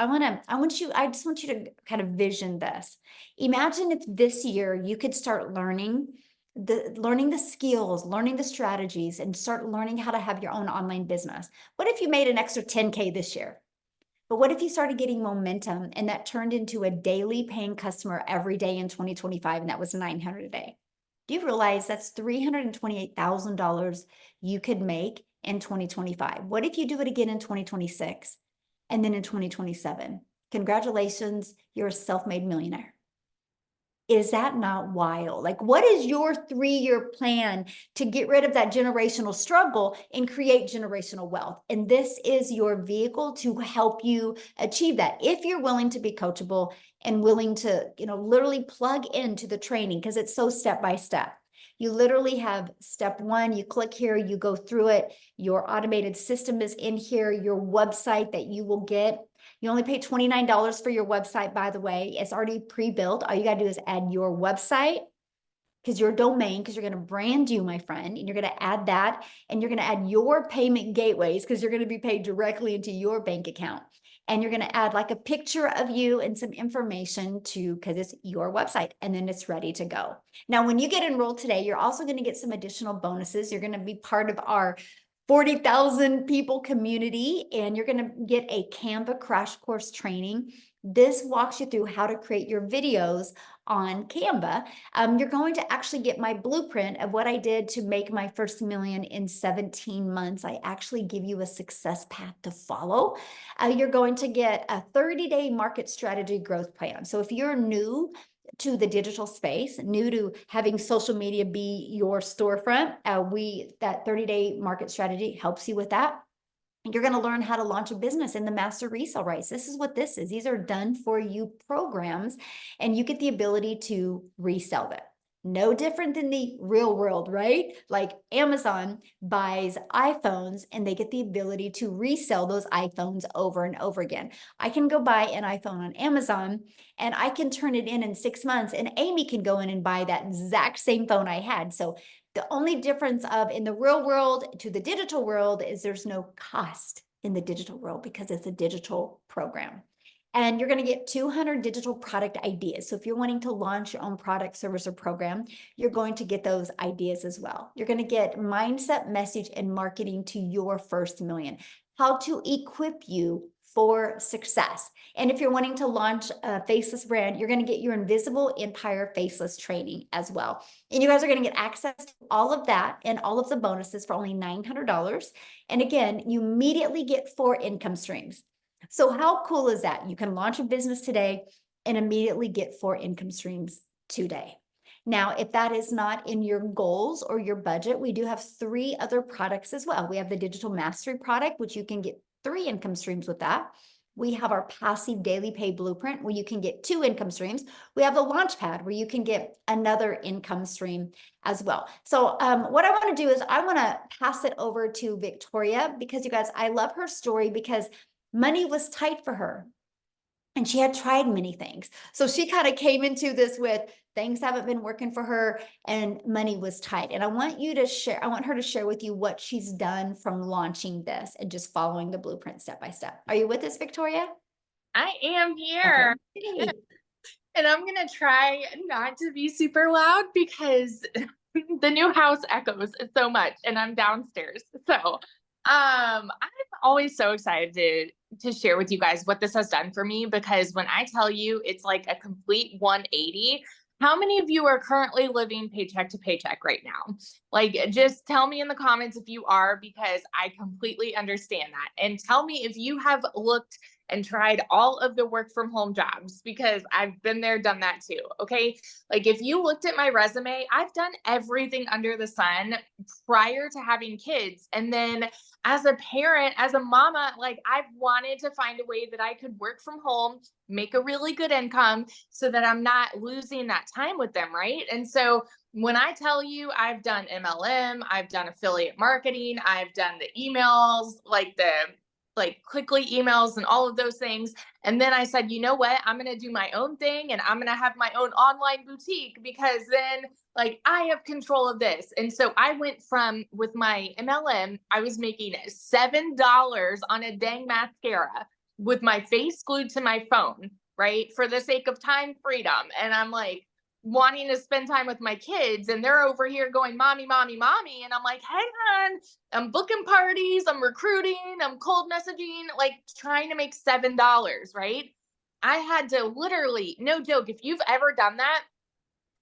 want you to kind of vision this. Imagine if this year you could start learning the skills, learning the strategies, and start learning how to have your own online business. What if you made an extra 10K this year? But what if you started getting momentum and that turned into a daily paying customer every day in 2025, and that was $900 a day? Do you realize that's $328,000 you could make in 2025? What if you do it again in 2026 and then in 2027? Congratulations, you're a self-made millionaire. Is that not wild? Like, what is your 3-year plan to get rid of that generational struggle and create generational wealth? And this is your vehicle to help you achieve that. If you're willing to be coachable and willing to, literally plug into the training, because it's so step by step. You literally have step 1, you click here, you go through it. Your automated system is in here, your website that you will get. You only pay $29 for your website, by the way. It's already pre-built. All you got to do is add your website, because your domain, because you're going to brand you, my friend, and you're going to add that, and you're going to add your payment gateways, because you're going to be paid directly into your bank account. And you're going to add like a picture of you and some information because it's your website, and then it's ready to go. Now, when you get enrolled today, you're also going to get some additional bonuses. You're going to be part of our 40,000 people community, and you're going to get a Canva crash course training. This walks you through how to create your videos on Canva. You're going to actually get my blueprint of what I did to make my first million in 17 months. I actually give you a success path to follow. You're going to get a 30-day market strategy growth plan. So if you're new to the digital space, new to having social media be your storefront, that 30-day market strategy helps you with that. You're going to learn how to launch a business in the master resale rights. This is what this is. These are done for you programs, and you get the ability to resell them. No different than the real world, right? Like Amazon buys iPhones and they get the ability to resell those iPhones over and over again. I can go buy an iPhone on Amazon and I can turn it in 6 months, and Amy can go in and buy that exact same phone I had. So the only difference of in the real world to the digital world is there's no cost in the digital world because it's a digital program. And you're going to get 200 digital product ideas. So if you're wanting to launch your own product, service, or program, you're going to get those ideas as well. You're going to get mindset, message, and marketing to your first million. How to equip you for success. And if you're wanting to launch a faceless brand, you're going to get your Invisible Empire Faceless training as well. And you guys are going to get access to all of that and all of the bonuses for only $900. And again, you immediately get 4 income streams. So how cool is that? You can launch a business today and immediately get 4 income streams today. Now, if that is not in your goals or your budget, we do have 3 other products as well. We have the Digital Mastery product, which you can get 3 income streams with that. We have our passive daily pay blueprint where you can get 2 income streams. We have the Launchpad where you can get another income stream as well. So what I want to do is I want to pass it over to Victoria, because you guys, I love her story because money was tight for her. And she had tried many things. So she kind of came into this with things haven't been working for her and money was tight. And I want her to share with you what she's done from launching this and just following the blueprint step by step. Are you with us, Victoria? I am here. Okay. And I'm going to try not to be super loud because the new house echoes so much and I'm downstairs. So, I'm always so excited to share with you guys what this has done for me, because when I tell you it's like a complete 180, how many of you are currently living paycheck to paycheck right now? Like, just tell me in the comments if you are, because I completely understand that. And tell me if you have looked and tried all of the work from home jobs, because I've been there, done that too. Okay. Like, if you looked at my resume, I've done everything under the sun prior to having kids. And then as a parent, as a mama, like, I've wanted to find a way that I could work from home, make a really good income so that I'm not losing that time with them. Right. And so when I tell you I've done MLM, I've done affiliate marketing, I've done the emails, like quickly emails and all of those things. And then I said, you know what, I'm going to do my own thing and I'm going to have my own online boutique, because then like I have control of this. And so I went from, with my MLM, I was making $7 on a dang mascara with my face glued to my phone, right? For the sake of time freedom. And I'm like, wanting to spend time with my kids, and they're over here going, mommy, mommy, mommy. And I'm like, hang on, I'm booking parties, I'm recruiting, I'm cold messaging, like trying to make $7, right? I had to literally, no joke, if you've ever done that,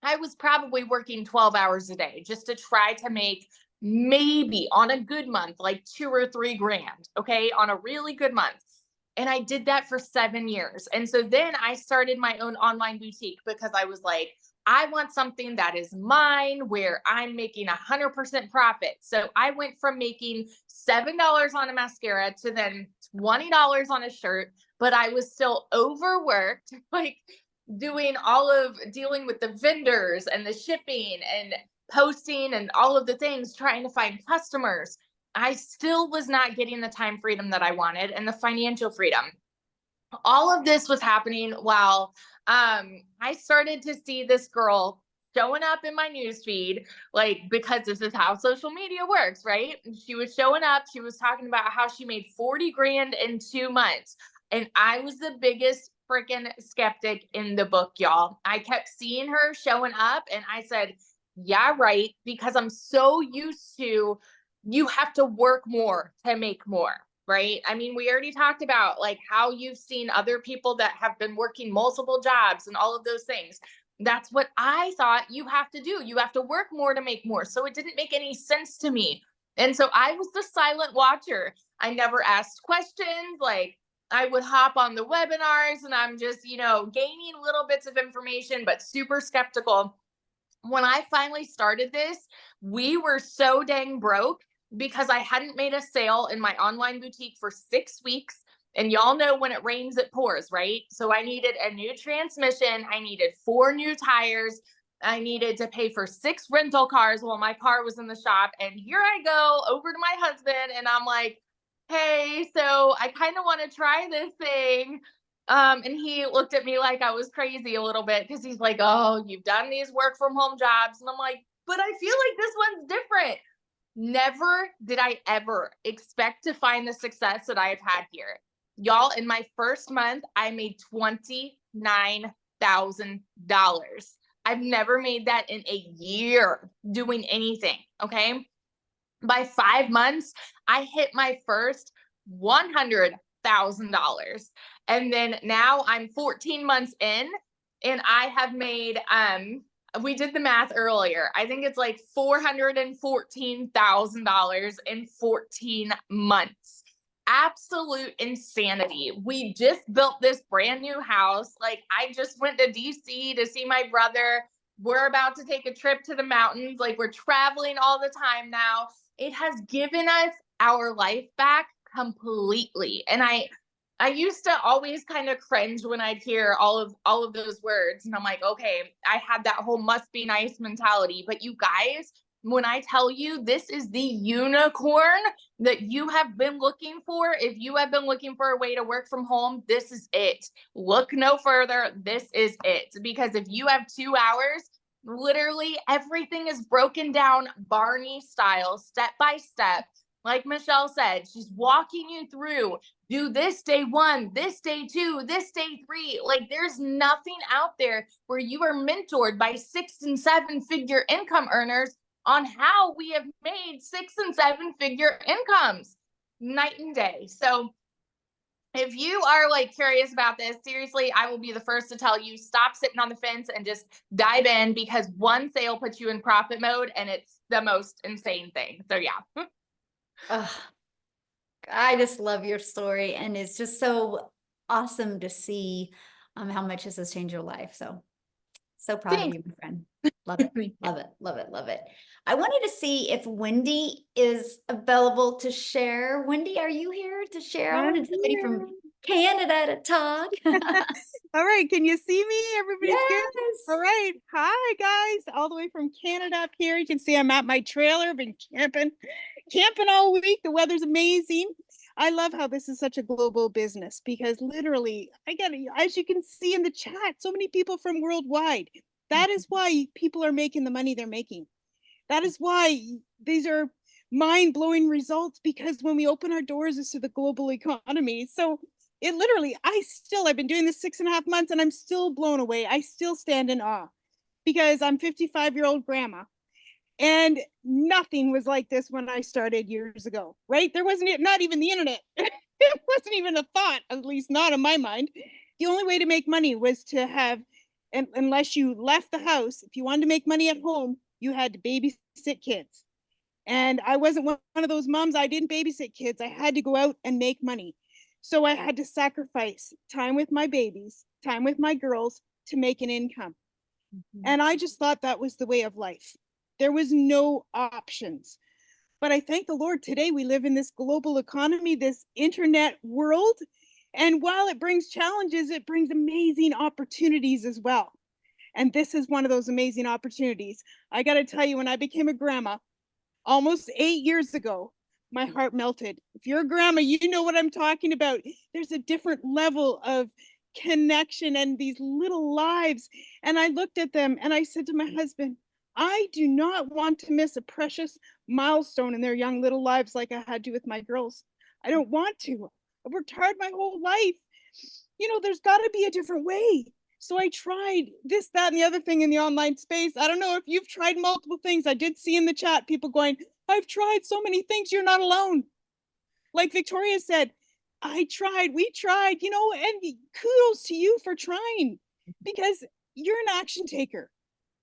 I was probably working 12 hours a day just to try to make maybe on a good month, like 2 or 3 grand. Okay. On a really good month. And I did that for 7 years. And so then I started my own online boutique, because I was like, I want something that is mine, where I'm making 100% profit. So I went from making $7 on a mascara to then $20 on a shirt, but I was still overworked, like dealing with the vendors and the shipping and posting and all of the things, trying to find customers. I still was not getting the time freedom that I wanted and the financial freedom. All of this was happening while I started to see this girl showing up in my newsfeed, like, because this is how social media works, right? She was showing up, she was talking about how she made 40 grand in 2 months. And I was the biggest freaking skeptic in the book, y'all. I kept seeing her showing up and I said, yeah, right. Because I'm so used to, you have to work more to make more. Right? I mean, we already talked about like how you've seen other people that have been working multiple jobs and all of those things. That's what I thought you have to do. You have to work more to make more. So it didn't make any sense to me. And so I was the silent watcher. I never asked questions. Like, I would hop on the webinars and I'm just, gaining little bits of information, but super skeptical. When I finally started this, we were so dang broke because I hadn't made a sale in my online boutique for 6 weeks. And y'all know when it rains, it pours, right? So I needed a new transmission. I needed 4 new tires. I needed to pay for 6 rental cars while my car was in the shop. And here I go over to my husband and I'm like, hey, so I kind of want to try this thing. And he looked at me like I was crazy a little bit, because he's like, oh, you've done these work from home jobs. And I'm like, but I feel like this one's different. Never did I ever expect to find the success that I have had here. Y'all, in my first month, I made $29,000. I've never made that in a year doing anything, okay? By 5 months, I hit my first $100,000. And then now I'm 14 months in and I have made, we did the math earlier. I think it's like $414,000 in 14 months. Absolute insanity. We just built this brand new house. Like, I just went to DC to see my brother. We're about to take a trip to the mountains. Like, we're traveling all the time now. It has given us our life back completely. And I used to always kind of cringe when I'd hear all of those words. And I'm like, okay, I had that whole must be nice mentality. But you guys, when I tell you this is the unicorn that you have been looking for, if you have been looking for a way to work from home, this is it. Look no further. This is it. Because if you have 2 hours, literally everything is broken down Barney style, step by step. Like Michelle said, she's walking you through, do this day 1, this day 2, this day 3. Like there's nothing out there where you are mentored by 6 and 7 figure income earners on how we have made 6 and 7 figure incomes night and day. So if you are like curious about this, seriously, I will be the first to tell you, stop sitting on the fence and just dive in, because one sale puts you in profit mode and it's the most insane thing. So yeah. Ugh, I just love your story, and it's just so awesome to see how much this has changed your life. So proud of you, my friend. Love it. Love it. Love it. Love it. I wanted to see if Wendy is available to share. Wendy, are you here to share? I wanted somebody from Canada to talk. All right, can you see me? Everybody's good? Yes. All right. Hi, guys. All the way from Canada up here. You can see I'm at my trailer. Been camping all week. The weather's amazing. I love how this is such a global business, because literally, as you can see in the chat, so many people from worldwide. That is why people are making the money they're making. That is why these are mind-blowing results, because when we open our doors, it's to the global economy. So it literally, I've been doing this 6.5 months and I'm still blown away. I still stand in awe, because I'm 55-year-old grandma, and nothing was like this when I started years ago, right? There wasn't, not even the internet. It wasn't even a thought, at least not in my mind. The only way to make money was to have, unless you left the house, if you wanted to make money at home, you had to babysit kids. And I wasn't one of those moms. I didn't babysit kids. I had to go out and make money. So I had to sacrifice time with my babies, time with my girls, to make an income. And I just thought that was the way of life. There was no options. But I thank the Lord, today we live in this global economy, this internet world. And while it brings challenges, it brings amazing opportunities as well. And this is one of those amazing opportunities. I got to tell you, when I became a grandma almost 8 years ago, my heart melted. If you're a grandma, you know what I'm talking about. There's a different level of connection and these little lives. And I looked at them and I said to my husband, I do not want to miss a precious milestone in their young little lives like I had to with my girls. I don't want to. I've worked hard my whole life. There's got to be a different way. So I tried this, that, and the other thing in the online space. I don't know if you've tried multiple things. I did see in the chat people going, I've tried so many things. You're not alone. Like Victoria said, we tried, and kudos to you for trying, because you're an action taker.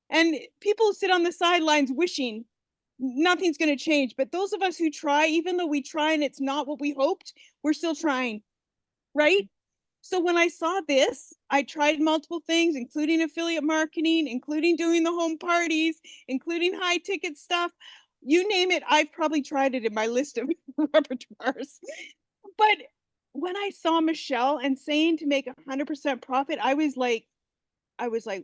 And people sit on the sidelines wishing nothing's going to change. But those of us who try, even though we try and it's not what we hoped, we're still trying, right? So when I saw this, I tried multiple things, including affiliate marketing, including doing the home parties, including high ticket stuff. You name it, I've probably tried it in my list of repertoires. But when I saw Michelle and saying to make 100% profit, I was like,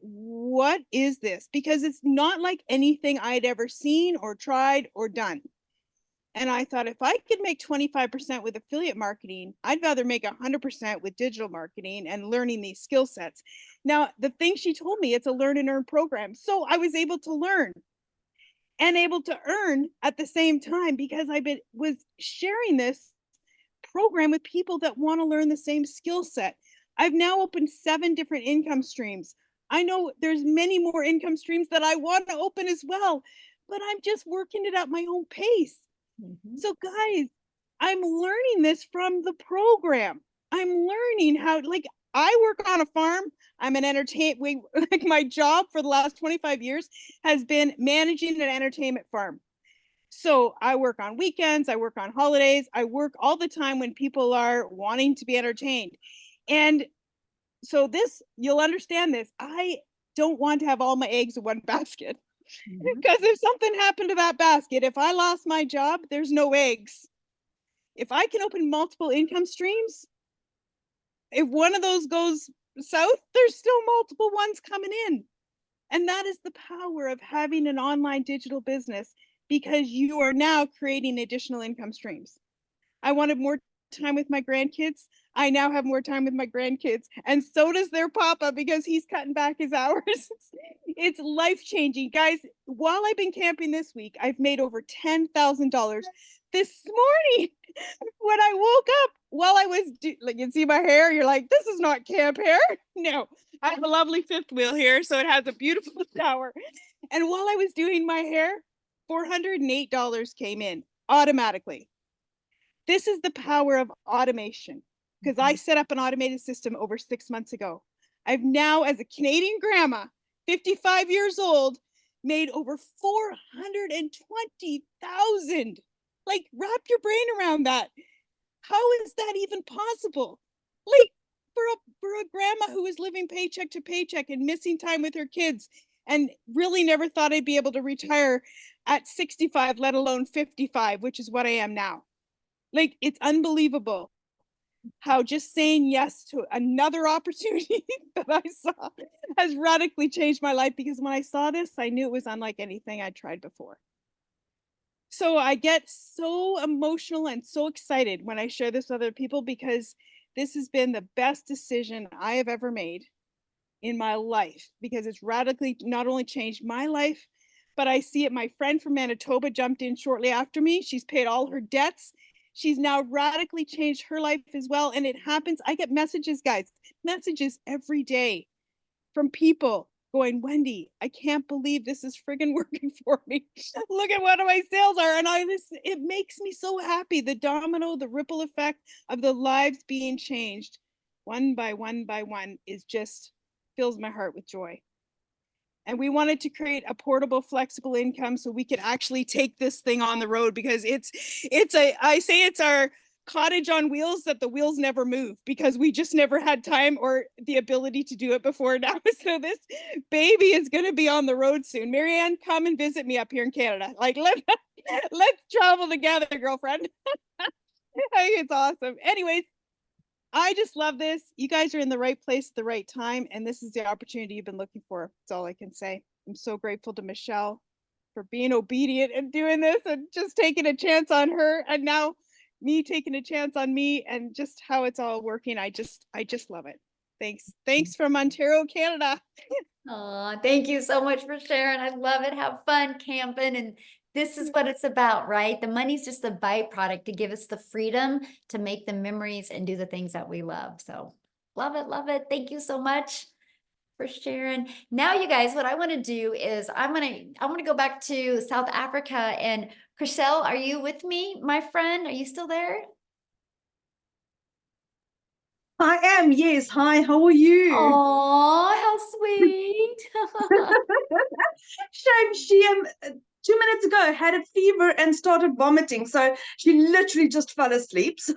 what is this? Because it's not like anything I'd ever seen or tried or done. And I thought, if I could make 25% with affiliate marketing, I'd rather make 100% with digital marketing and learning these skill sets. Now, the thing she told me, it's a learn and earn program. So I was able to learn and able to earn at the same time, because was sharing this program with people that want to learn the same skill set. I've now opened 7 different income streams. I know there's many more income streams that I want to open as well, but I'm just working it at my own pace. So guys, I'm learning this from the program. I'm learning how, I work on a farm. I'm an like my job for the last 25 years has been managing an entertainment farm. So I work on weekends, I work on holidays, I work all the time when people are wanting to be entertained. And so you'll understand this. I don't want to have all my eggs in one basket. Because if something happened to that basket, if I lost my job, there's no eggs. If I can open multiple income streams, if one of those goes south, there's still multiple ones coming in. And that is the power of having an online digital business. because you are now creating additional income streams. I wanted more time with my grandkids. I now have more time with my grandkids, and so does their papa because he's cutting back his hours. It's life-changing. Guys, while I've been camping this week, I've made over $10,000 this morning. When I woke up while I was like, you see my hair, you're like, this is not camp hair. No, I have a lovely fifth wheel here, so it has a beautiful shower. And while I was doing my hair, $408 came in automatically. This is the power of automation, because I set up an automated system over 6 months ago. I've now, as a Canadian grandma, 55 years old, made over 420,000. Like, wrap your brain around that. How is that even possible? Like, for a grandma who is living paycheck to paycheck and missing time with her kids, and really never thought I'd be able to retire at 65, let alone 55, which is what I am now. Like, it's unbelievable how just saying yes to another opportunity that I saw has radically changed my life, because when I saw this, I knew it was unlike anything I'd tried before. So I get so emotional and so excited when I share this with other people, because this has been the best decision I have ever made in my life, because it's radically not only changed my life, but I see it. My friend from Manitoba jumped in shortly after me. She's paid all her debts. She's now radically changed her life as well. And it happens. I get messages, guys, messages every day from people going, Wendy, I can't believe this is friggin' working for me. Look at what my sales are. And it makes me so happy. The domino, the ripple effect of the lives being changed one by one by one is just fills my heart with joy. And we wanted to create a portable, flexible income so we could actually take this thing on the road, because I say it's our cottage on wheels that the wheels never move, because we just never had time or the ability to do it before now. So this baby is going to be on the road soon. Marianne, come and visit me up here in Canada. Like, let's travel together, girlfriend. I think it's awesome. Anyways, I just love this. You guys are in the right place at the right time, and this is the opportunity you've been looking for. That's all I can say. I'm so grateful to Michelle for being obedient and doing this and just taking a chance on her, and now me taking a chance on me, and just how it's all working. I just love it. Thanks from Ontario, Canada. Oh, thank you so much for sharing. I love it. Have fun camping. And this is what it's about, right? The money's just a byproduct to give us the freedom to make the memories and do the things that we love. So love it. Love it. Thank you so much for sharing. Now, you guys, what I want to do is I want to go back to South Africa. And Chriselle, are you with me, my friend? Are you still there? I am, yes. Hi, how are you? Oh, how sweet. Shame she 2 minutes ago had a fever and started vomiting, so she literally just fell asleep. So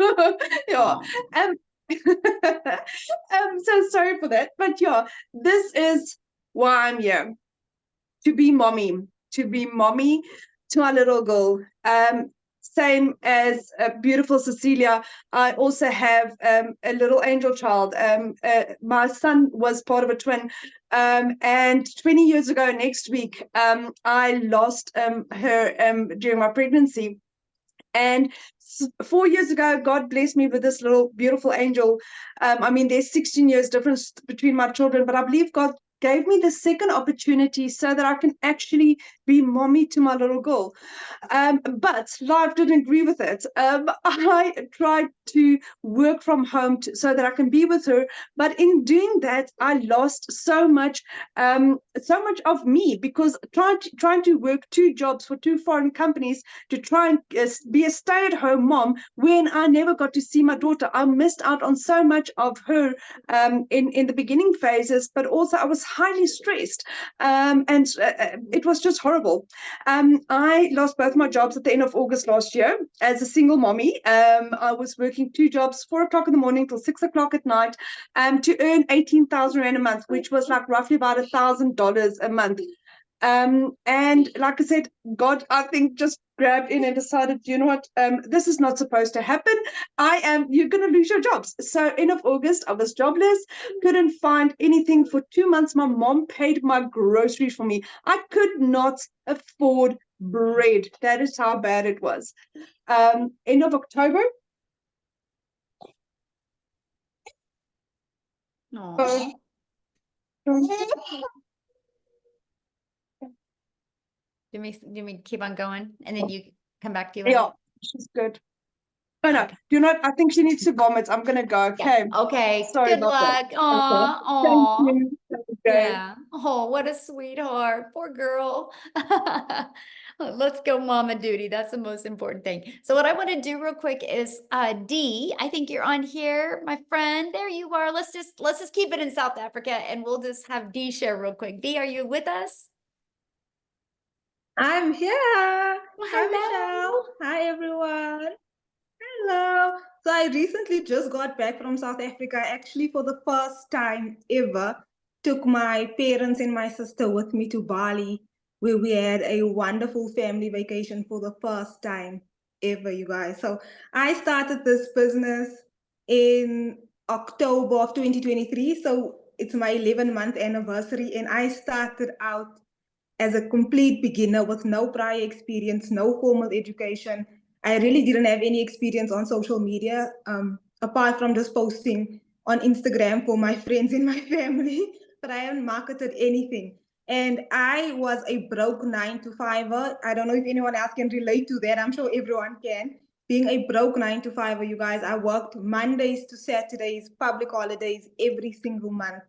yeah. I'm so sorry for that. But yeah, this is why I'm here. To be mommy to our little girl. Same as beautiful Cecilia, I also have a little angel child. My son was part of a twin, and 20 years ago next week, I lost her during my pregnancy. And 4 years ago, God blessed me with this little beautiful angel. I mean, there's 16 years difference between my children, but I believe God gave me the second opportunity so that I can actually be mommy to my little girl. But life didn't agree with it. I tried to work from home so that I can be with her. But in doing that, I lost so much of me, because trying to work 2 jobs for 2 foreign companies to try and be a stay-at-home mom when I never got to see my daughter. I missed out on so much of her in the beginning phases, but also I was highly stressed, and it was just horrible. I lost both my jobs at the end of August last year as a single mommy. I was working 2 jobs, 4 o'clock in the morning till 6 o'clock at night, to earn 18,000 Rand a month, which was like roughly about $1,000 a month. And like I said, God, I think, just grabbed in and decided, you know what, this is not supposed to happen. You're going to lose your jobs. So end of August, I was jobless, couldn't find anything for 2 months. My mom paid my groceries for me. I could not afford bread. That is how bad it was. End of October. Aw. Do me keep on going and then you come back to you? Yeah, she's good. Oh no, Okay. do not. I think she needs to vomit. I'm gonna go. Yeah. Okay. Okay. Sorry Good about that. luck. Aw. Thank Aw. you. Okay. Yeah. Oh, what a sweetheart. Poor girl. Let's go mama duty. That's the most important thing. So what I want to do real quick is D, I think you're on here, my friend. There you are. Let's just keep it in South Africa and we'll just have D share real quick. D, are you with us? I'm here. Hi, Hello. Michelle. Hi, everyone. Hello. So I recently just got back from South Africa. Actually, for the first time ever, took my parents and my sister with me to Bali, where we had a wonderful family vacation for the first time ever, you guys. So I started this business in October of 2023. So it's my 11-month anniversary, and I started out as a complete beginner with no prior experience, no formal education. I really didn't have any experience on social media, apart from just posting on Instagram for my friends and my family, but I haven't marketed anything. And I was a broke 9-to-5er. I don't know if anyone else can relate to that. I'm sure everyone can. Being a broke 9-to-5er, you guys, I worked Mondays to Saturdays, public holidays every single month.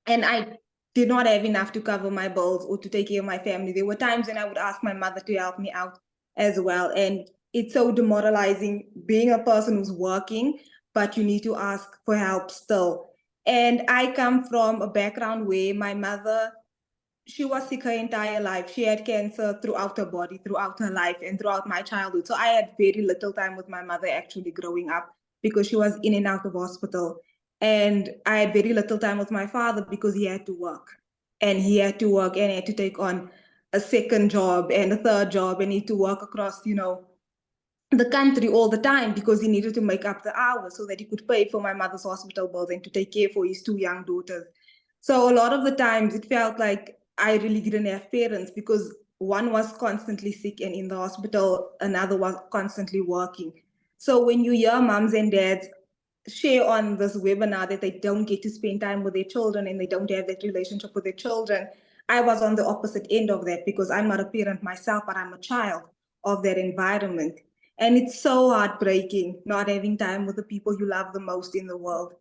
And I did not have enough to cover my bills or to take care of my family. There were times when I would ask my mother to help me out as well. And it's so demoralizing being a person who's working, but you need to ask for help still. And I come from a background where my mother, she was sick her entire life. She had cancer throughout her body, throughout her life, and throughout my childhood. So I had very little time with my mother actually growing up because she was in and out of hospital. And I had very little time with my father because he had to work. And he had to work and he had to take on a second job and a third job and he had to work across, the country all the time because he needed to make up the hours so that he could pay for my mother's hospital bills and to take care for his 2 young daughters. So a lot of the times it felt like I really didn't have parents because one was constantly sick and in the hospital, another was constantly working. So when you hear moms and dads share on this webinar that they don't get to spend time with their children and they don't have that relationship with their children, I was on the opposite end of that because I'm not a parent myself, but I'm a child of that environment. And it's so heartbreaking not having time with the people you love the most in the world.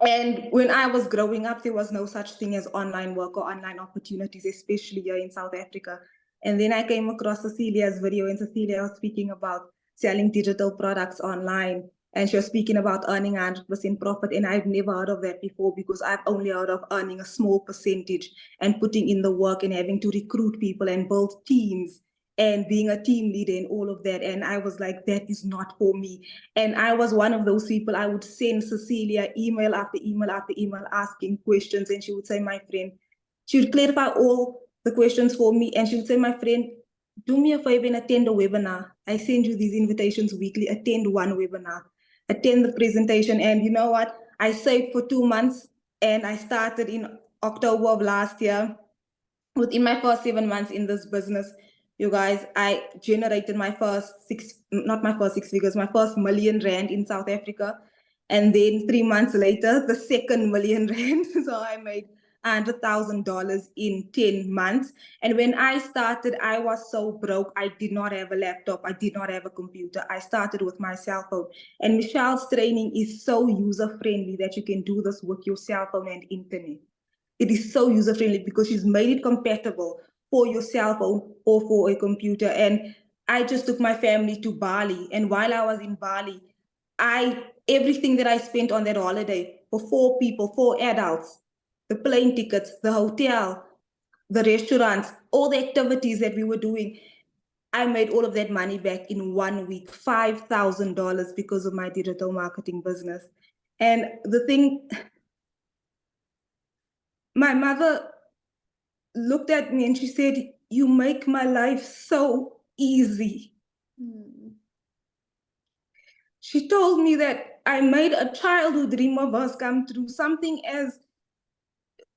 And when I was growing up, there was no such thing as online work or online opportunities, especially here in South Africa. And then I came across Cecilia's video, and Cecilia was speaking about selling digital products online. And she was speaking about earning 100% profit. And I've never heard of that before because I've only heard of earning a small percentage and putting in the work and having to recruit people and build teams and being a team leader and all of that. And I was like, that is not for me. And I was one of those people. I would send Cecilia email after email after email asking questions. And she would say, my friend, she would clarify all the questions for me. And she would say, my friend, do me a favor and attend a webinar. I send you these invitations weekly. Attend one webinar, attend the presentation. And you know what? I saved for 2 months and I started in October of last year. Within my first 7 months in this business, you guys, I generated my first not my first 6 figures, my first million rand in South Africa. And then 3 months later, the second million rand. So I made $100,000 in 10 months. And when I started, I was so broke. I did not have a laptop. I did not have a computer. I started with my cell phone. And Michelle's training is so user-friendly that you can do this with your cell phone and internet. It is so user-friendly because she's made it compatible for your cell phone or for a computer. And I just took my family to Bali. And while I was in Bali, everything that I spent on that holiday for 4 people, 4 adults, the plane tickets, the hotel, the restaurants, all the activities that we were doing, I made all of that money back in 1 week, $5,000 because of my digital marketing business. And the thing, my mother looked at me and she said, you make my life so easy. She told me that I made a childhood dream of hers come true, something as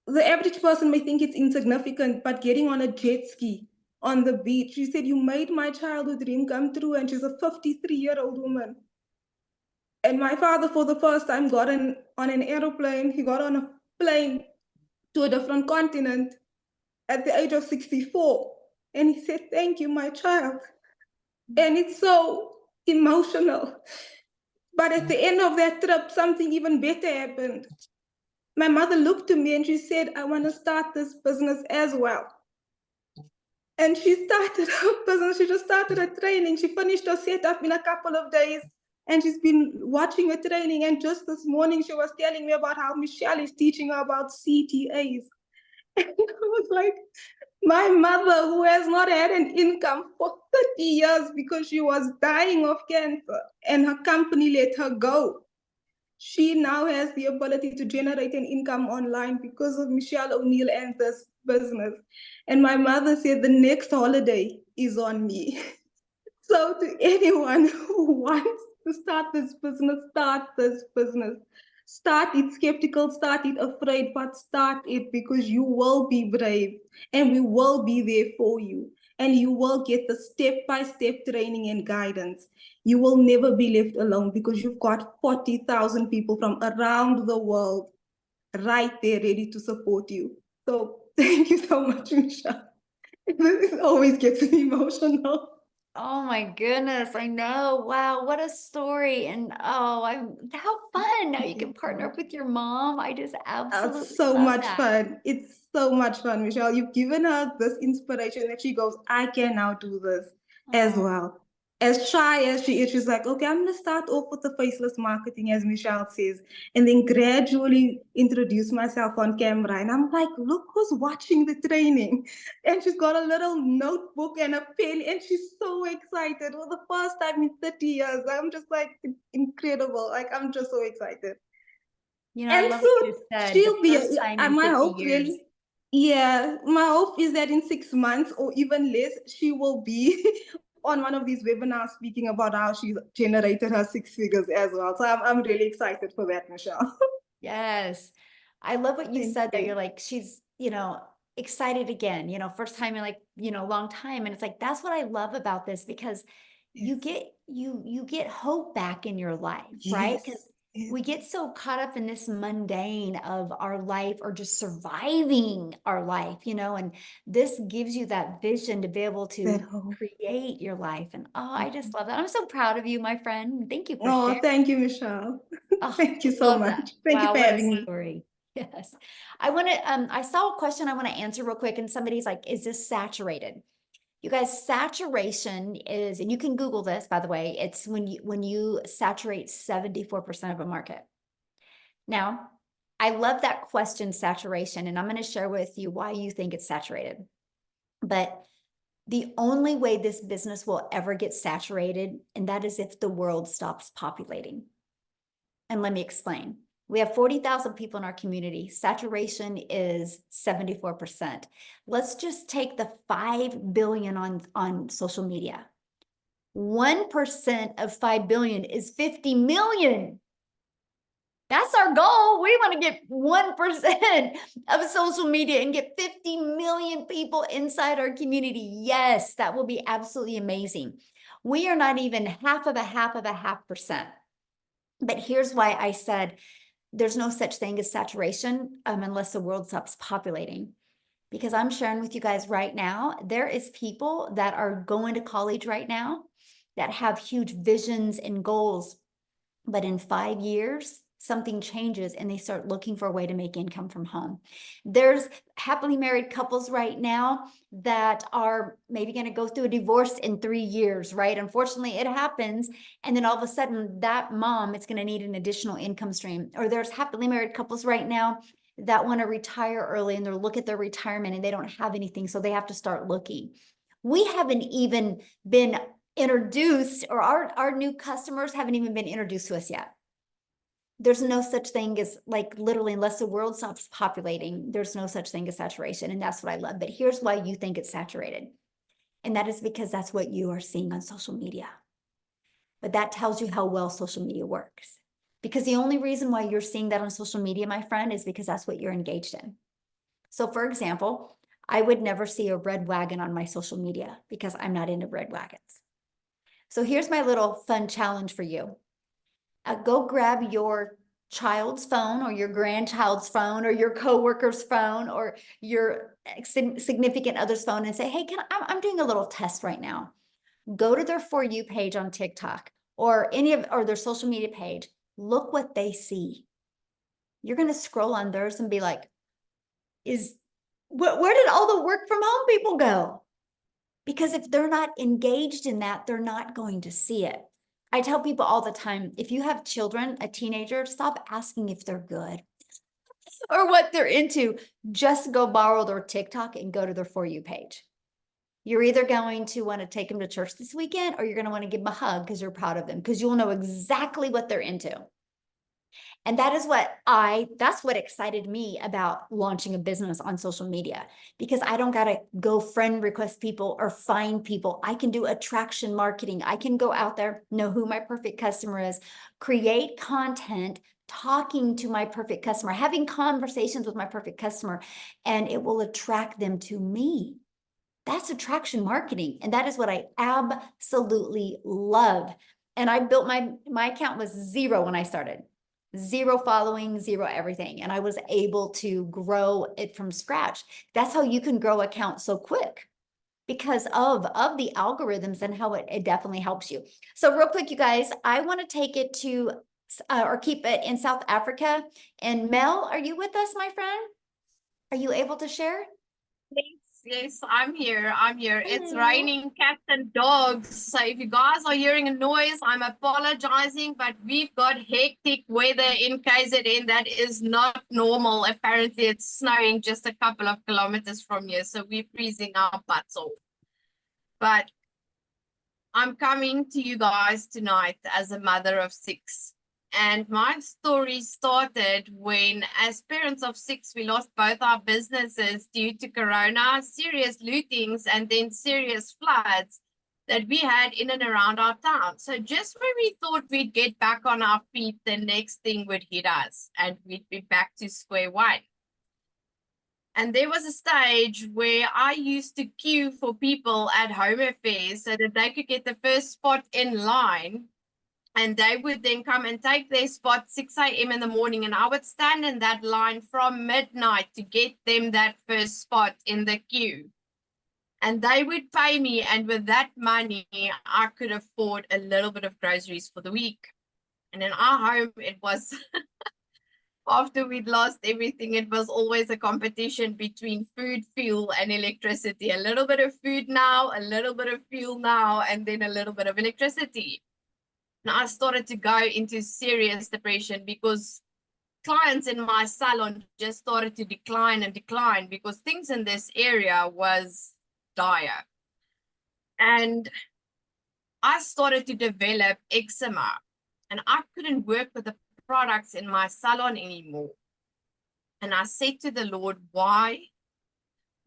the average person may think it's insignificant, but getting on a jet ski on the beach. She said, "You made my childhood dream come true." And she's a 53-year-old woman. And my father, for the first time, got on an aeroplane. He got on a plane to a different continent at the age of 64. And he said, "Thank you, my child." And it's so emotional. But at the end of that trip, something even better happened. My mother looked to me and she said, "I want to start this business as well." And she started her business. She just started her training. She finished her setup in a couple of days. And she's been watching her training. And just this morning, she was telling me about how Michelle is teaching her about CTAs. And I was like, my mother, who has not had an income for 30 years because she was dying of cancer and her company let her go, she now has the ability to generate an income online because of Michelle O'Neill and this business. And my mother said the next holiday is on me. So to anyone who wants to start this business, start this business. Start it skeptical, start it afraid, but start it because you will be brave and we will be there for you. And you will get the step-by-step training and guidance. You will never be left alone because you've got 40,000 people from around the world right there ready to support you. So thank you so much, Michelle. This always gets me emotional. Oh my goodness, I know. Wow, what a story. And oh, how fun. Now you can partner up with your mom. I just absolutely It's so love much that. fun. It's so much fun, Michelle. You've given her this inspiration that she goes, "I can now do this as Oh, well." As shy as she is, she's like, "Okay, I'm going to start off with the faceless marketing," as Michelle says, and then gradually introduce myself on camera. And I'm like, "Look who's watching the training." And she's got a little notebook and a pen, and she's so excited. For the first time in 30 years, I'm just like, it's incredible. Like, I'm just so excited. you know, I And love what so you said. The she'll be, first time in my 50 hope years. really, yeah, my hope is that in 6 months or even less, she will be on one of these webinars speaking about how she's generated her 6 figures as well. So I'm really excited for that, Michelle. Yes. I love what you Thank said that you. you're like, she's, excited again, first time in like, long time. And it's like, that's what I love about this because you get, you get hope back in your life, right? Yes. Because Yes. we get so caught up in this mundane of our life or just surviving our life, and this gives you that vision to be able to That hope. create your life. And I just love that. I'm so proud of you, my friend. Thank you for Oh, sharing. thank you, Michelle. Oh, Thank you so love that. much. Thank you Wow, for what a having me. story. Yes. I saw a question I want to answer real quick, and somebody's like, is this saturated? You guys, saturation is, and you can Google this, by the way, it's when you saturate 74% of a market. Now, I love that question, saturation, and I'm going to share with you why you think it's saturated. But the only way this business will ever get saturated, and that is if the world stops populating. And let me explain. We have 40,000 people in our community. Saturation is 74%. Let's just take the 5 billion on social media. 1% of 5 billion is 50 million. That's our goal. We want to get 1% of social media and get 50 million people inside our community. Yes, that will be absolutely amazing. We are not even half of a half percent. But here's why I said there's no such thing as saturation unless the world stops populating. Because I'm sharing with you guys right now, there is people that are going to college right now that have huge visions and goals. But in 5 years, something changes and they start looking for a way to make income from home. There's happily married couples right now that are maybe going to go through a divorce in 3 years, right? Unfortunately, it happens. And then all of a sudden that mom is going to need an additional income stream. Or there's happily married couples right now that want to retire early and they're look at their retirement and they don't have anything. So they have to start looking. We haven't even been introduced, or our new customers haven't even been introduced to us yet. There's no such thing as, like, literally, unless the world stops populating, there's no such thing as saturation. And that's what I love. But here's why you think it's saturated. And that is because that's what you are seeing on social media. But that tells you how well social media works. Because the only reason why you're seeing that on social media, my friend, is because that's what you're engaged in. So for example, I would never see a red wagon on my social media because I'm not into red wagons. So here's my little fun challenge for you. Go grab your child's phone or your grandchild's phone or your coworker's phone or your significant other's phone and say, hey, I'm doing a little test right now. Go to their For You page on TikTok or their social media page. Look what they see. You're going to scroll on theirs and be like, where did all the work from home people go? Because if they're not engaged in that, they're not going to see it. I tell people all the time, if you have children, a teenager, stop asking if they're good or what they're into. Just go borrow their TikTok and go to their For You page. You're either going to want to take them to church this weekend or you're going to want to give them a hug because you're proud of them because you'll know exactly what they're into. And that is that's what excited me about launching a business on social media, because I don't got to go friend request people or find people. I can do attraction marketing. I can go out there, know who my perfect customer is, create content, talking to my perfect customer, having conversations with my perfect customer, and it will attract them to me. That's attraction marketing. And that is what I absolutely love. And I built my account was 0 when I started. 0 following, 0 everything. And I was able to grow it from scratch. That's how you can grow accounts so quick, because of the algorithms and how it definitely helps you. So real quick, you guys, I want to take it to, or keep it in South Africa. And Mel, are you with us, my friend? Are you able to share? Yes, I'm here. It's Hello. raining cats and dogs. So if you guys are hearing a noise, I'm apologizing, but we've got hectic weather in KZN. That is not normal. Apparently, it's snowing just a couple of kilometers from here. So we're freezing our butts off. But I'm coming to you guys tonight as a mother of 6. And my story started when, as parents of 6, we lost both our businesses due to Corona, serious lootings, and then serious floods that we had in and around our town. So just when we thought we'd get back on our feet, the next thing would hit us and we'd be back to square one. And there was a stage where I used to queue for people at home affairs so that they could get the first spot in line. And they would then come and take their spot 6 a.m. in the morning. And I would stand in that line from midnight to get them that first spot in the queue. And they would pay me. And with that money, I could afford a little bit of groceries for the week. And in our home, it was, after we'd lost everything, it was always a competition between food, fuel, and electricity. A little bit of food now, a little bit of fuel now, and then a little bit of electricity. And I started to go into serious depression because clients in my salon just started to decline and decline because things in this area was dire. And I started to develop eczema and I couldn't work with the products in my salon anymore. And I said to the Lord, why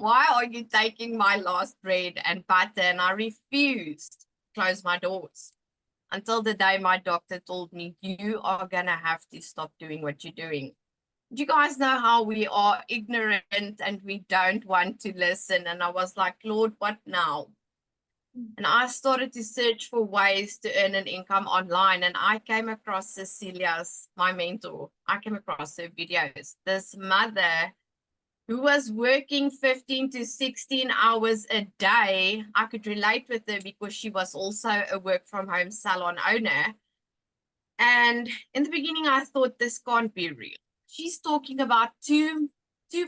are you taking my last bread and butter? And I refused to close my doors. Until the day my doctor told me, you are going to have to stop doing what you're doing. Do you guys know how we are ignorant and we don't want to listen? And I was like, Lord, what now? And I started to search for ways to earn an income online. And I came across Cecilia's, my mentor. I came across her videos. This mother who was working 15 to 16 hours a day. I could relate with her because she was also a work from home salon owner. And in the beginning, I thought this can't be real. She's talking about too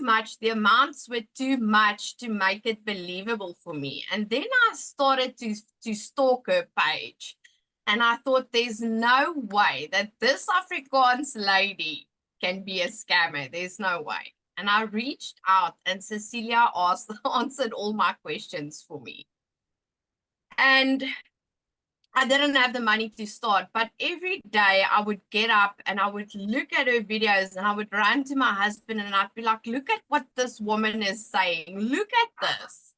much. The amounts were too much to make it believable for me. And then I started to stalk her page. And I thought there's no way that this Afrikaans lady can be a scammer. There's no way. And I reached out and Cecilia answered all my questions for me. And I didn't have the money to start, but every day I would get up and I would look at her videos and I would run to my husband and I'd be like, look at what this woman is saying. Look at this.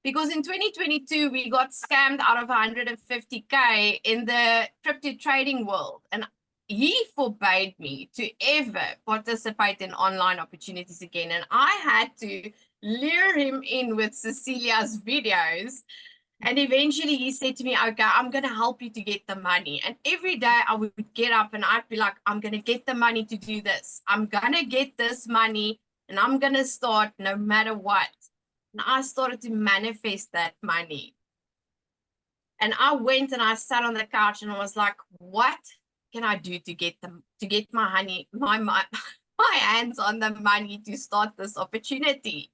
Because in 2022, we got scammed out of 150K in the crypto trading world. And he forbade me to ever participate in online opportunities again. And I had to lure him in with Cecilia's videos. And eventually he said to me, okay, I'm going to help you to get the money. And every day I would get up and I'd be like, I'm going to get the money to do this. I'm going to get this money and I'm going to start no matter what. And I started to manifest that money. And I went and I sat on the couch and I was like, what can I do to get my hands on the money to start this opportunity?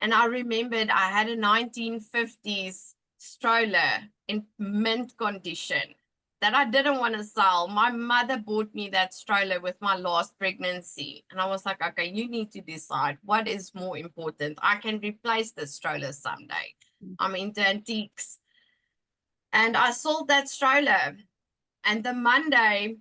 And I remembered I had a 1950s stroller in mint condition that I didn't want to sell. My mother bought me that stroller with my last pregnancy. And I was like, okay, you need to decide what is more important. I can replace the stroller someday. I'm into antiques. And I sold that stroller. And the Monday,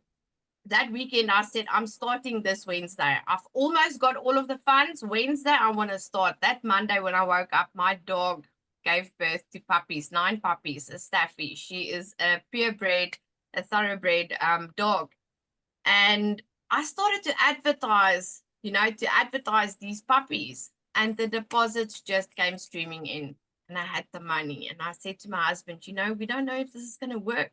that weekend, I said, I'm starting this Wednesday. I've almost got all of the funds. Wednesday, I want to start. That Monday, when I woke up, my dog gave birth to puppies, 9 puppies, a Staffy. She is a purebred, a thoroughbred dog. And I started to advertise, to advertise these puppies. And the deposits just came streaming in. And I had the money. And I said to my husband, we don't know if this is going to work.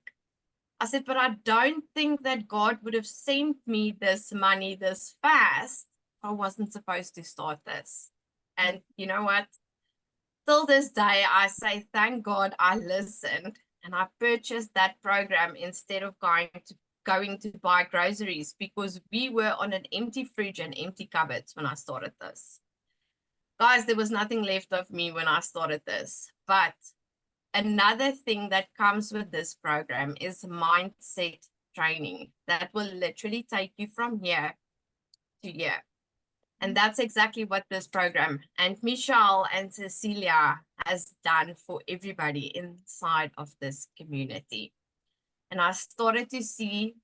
I said, but I don't think that God would have sent me this money this fast if I wasn't supposed to start this. And you know what? Till this day, I say, thank God I listened and I purchased that program instead of going to buy groceries, because we were on an empty fridge and empty cupboards when I started this. Guys, there was nothing left of me when I started this. But another thing that comes with this program is mindset training that will literally take you from here to here. And that's exactly what this program and Michelle and Cecilia has done for everybody inside of this community. And I started to see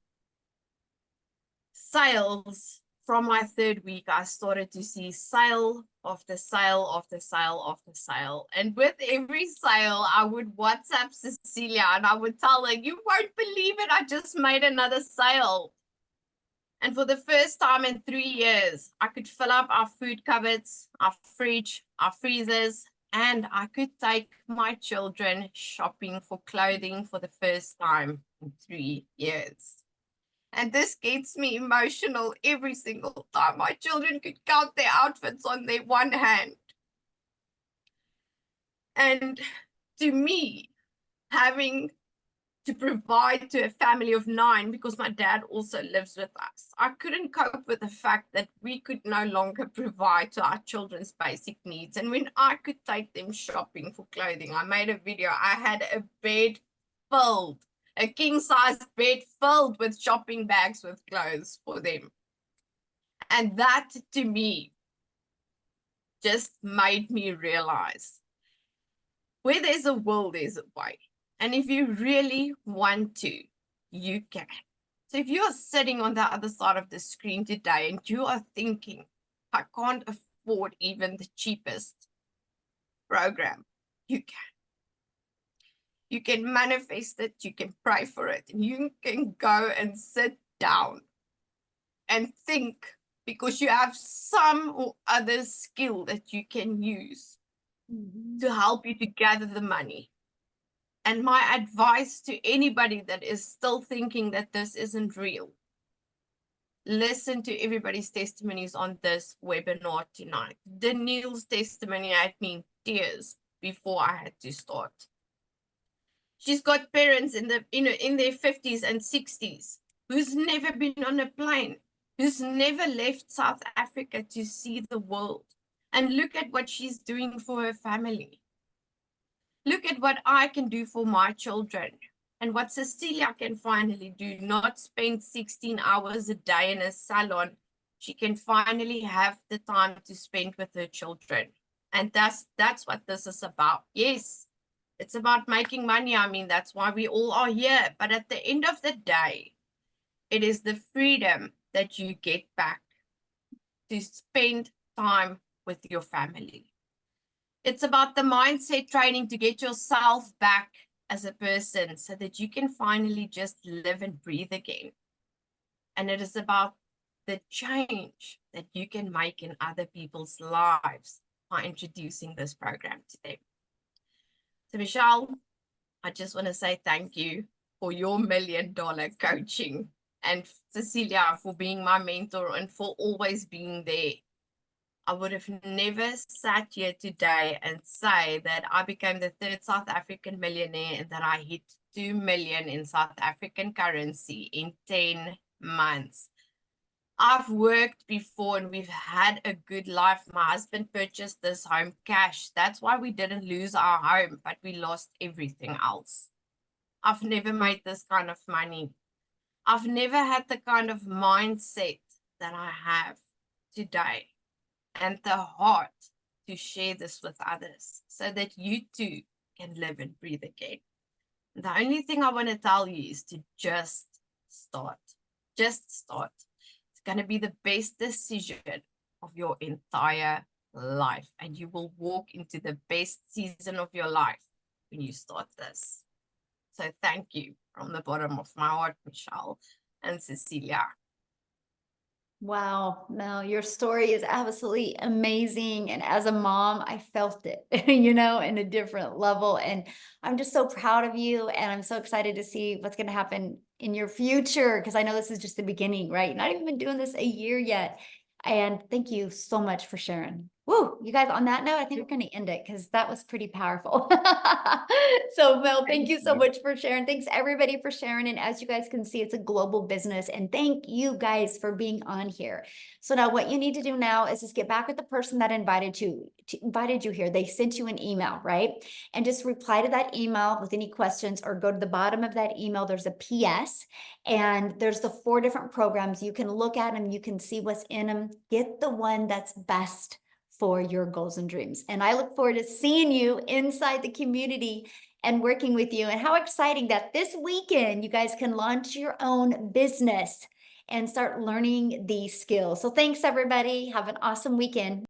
sales from my 3rd week. I started to see sale after sale after sale after sale. And with every sale, I would WhatsApp Cecilia and I would tell her, you won't believe it, I just made another sale. And for the first time in 3 years, I could fill up our food cupboards, our fridge, our freezers, and I could take my children shopping for clothing for the first time in 3 years. And this gets me emotional every single time. My children could count their outfits on their one hand. And to me, having to provide to a family of 9, because my dad also lives with us, I couldn't cope with the fact that we could no longer provide to our children's basic needs. And when I could take them shopping for clothing, I made a video. I had a bed filled, a king-size bed filled with shopping bags with clothes for them. And that, to me, just made me realize where there's a will, there's a way. And if you really want to, you can. So if you're sitting on the other side of the screen today and you are thinking, I can't afford even the cheapest program, you can. You can manifest it, you can pray for it, and you can go and sit down and think, because you have some or other skill that you can use to help you to gather the money. And my advice to anybody that is still thinking that this isn't real, listen to everybody's testimonies on this webinar tonight. Danielle's testimony had me in tears before I had to start. She's got parents in their 50s and 60s who's never been on a plane, who's never left South Africa to see the world. And look at what she's doing for her family. Look at what I can do for my children and what Cecilia can finally do, not spend 16 hours a day in a salon. She can finally have the time to spend with her children. And that's what this is about. Yes, it's about making money. I mean, that's why we all are here. But at the end of the day, it is the freedom that you get back to spend time with your family. It's about the mindset training to get yourself back as a person so that you can finally just live and breathe again. And it is about the change that you can make in other people's lives by introducing this program to them. So Michelle, I just want to say thank you for your $1 million coaching, and Cecilia for being my mentor and for always being there. I would have never sat here today and say that I became the 3rd South African millionaire and that I hit 2 million in South African currency in 10 months. I've worked before and we've had a good life. My husband purchased this home cash. That's why we didn't lose our home, but we lost everything else. I've never made this kind of money. I've never had the kind of mindset that I have today and the heart to share this with others so that you too can live and breathe again. The only thing I want to tell you is to just start. Just start. It's going to be the best decision of your entire life, and you will walk into the best season of your life when you start this. So thank you from the bottom of my heart, Michelle and Cecilia. Wow, Mel, your story is absolutely amazing. And as a mom, I felt it, you know, in a different level. And I'm just so proud of you. And I'm so excited to see what's going to happen in your future, because I know this is just the beginning, right? You're not even been doing this a year yet. And thank you so much for sharing. Woo, you guys, on that note, I think we're going to end it because that was pretty powerful. So Mel, thank you so much for sharing. Thanks everybody for sharing. And as you guys can see, it's a global business. And thank you guys for being on here. So now what you need to do now is just get back with the person that invited you here. They sent you an email, right? And just reply to that email with any questions, or go to the bottom of that email. There's a PS and there's the 4 different programs. You can look at them. You can see what's in them. Get the one that's best for your goals and dreams. And I look forward to seeing you inside the community and working with you. And how exciting that this weekend you guys can launch your own business and start learning these skills. So thanks everybody. Have an awesome weekend.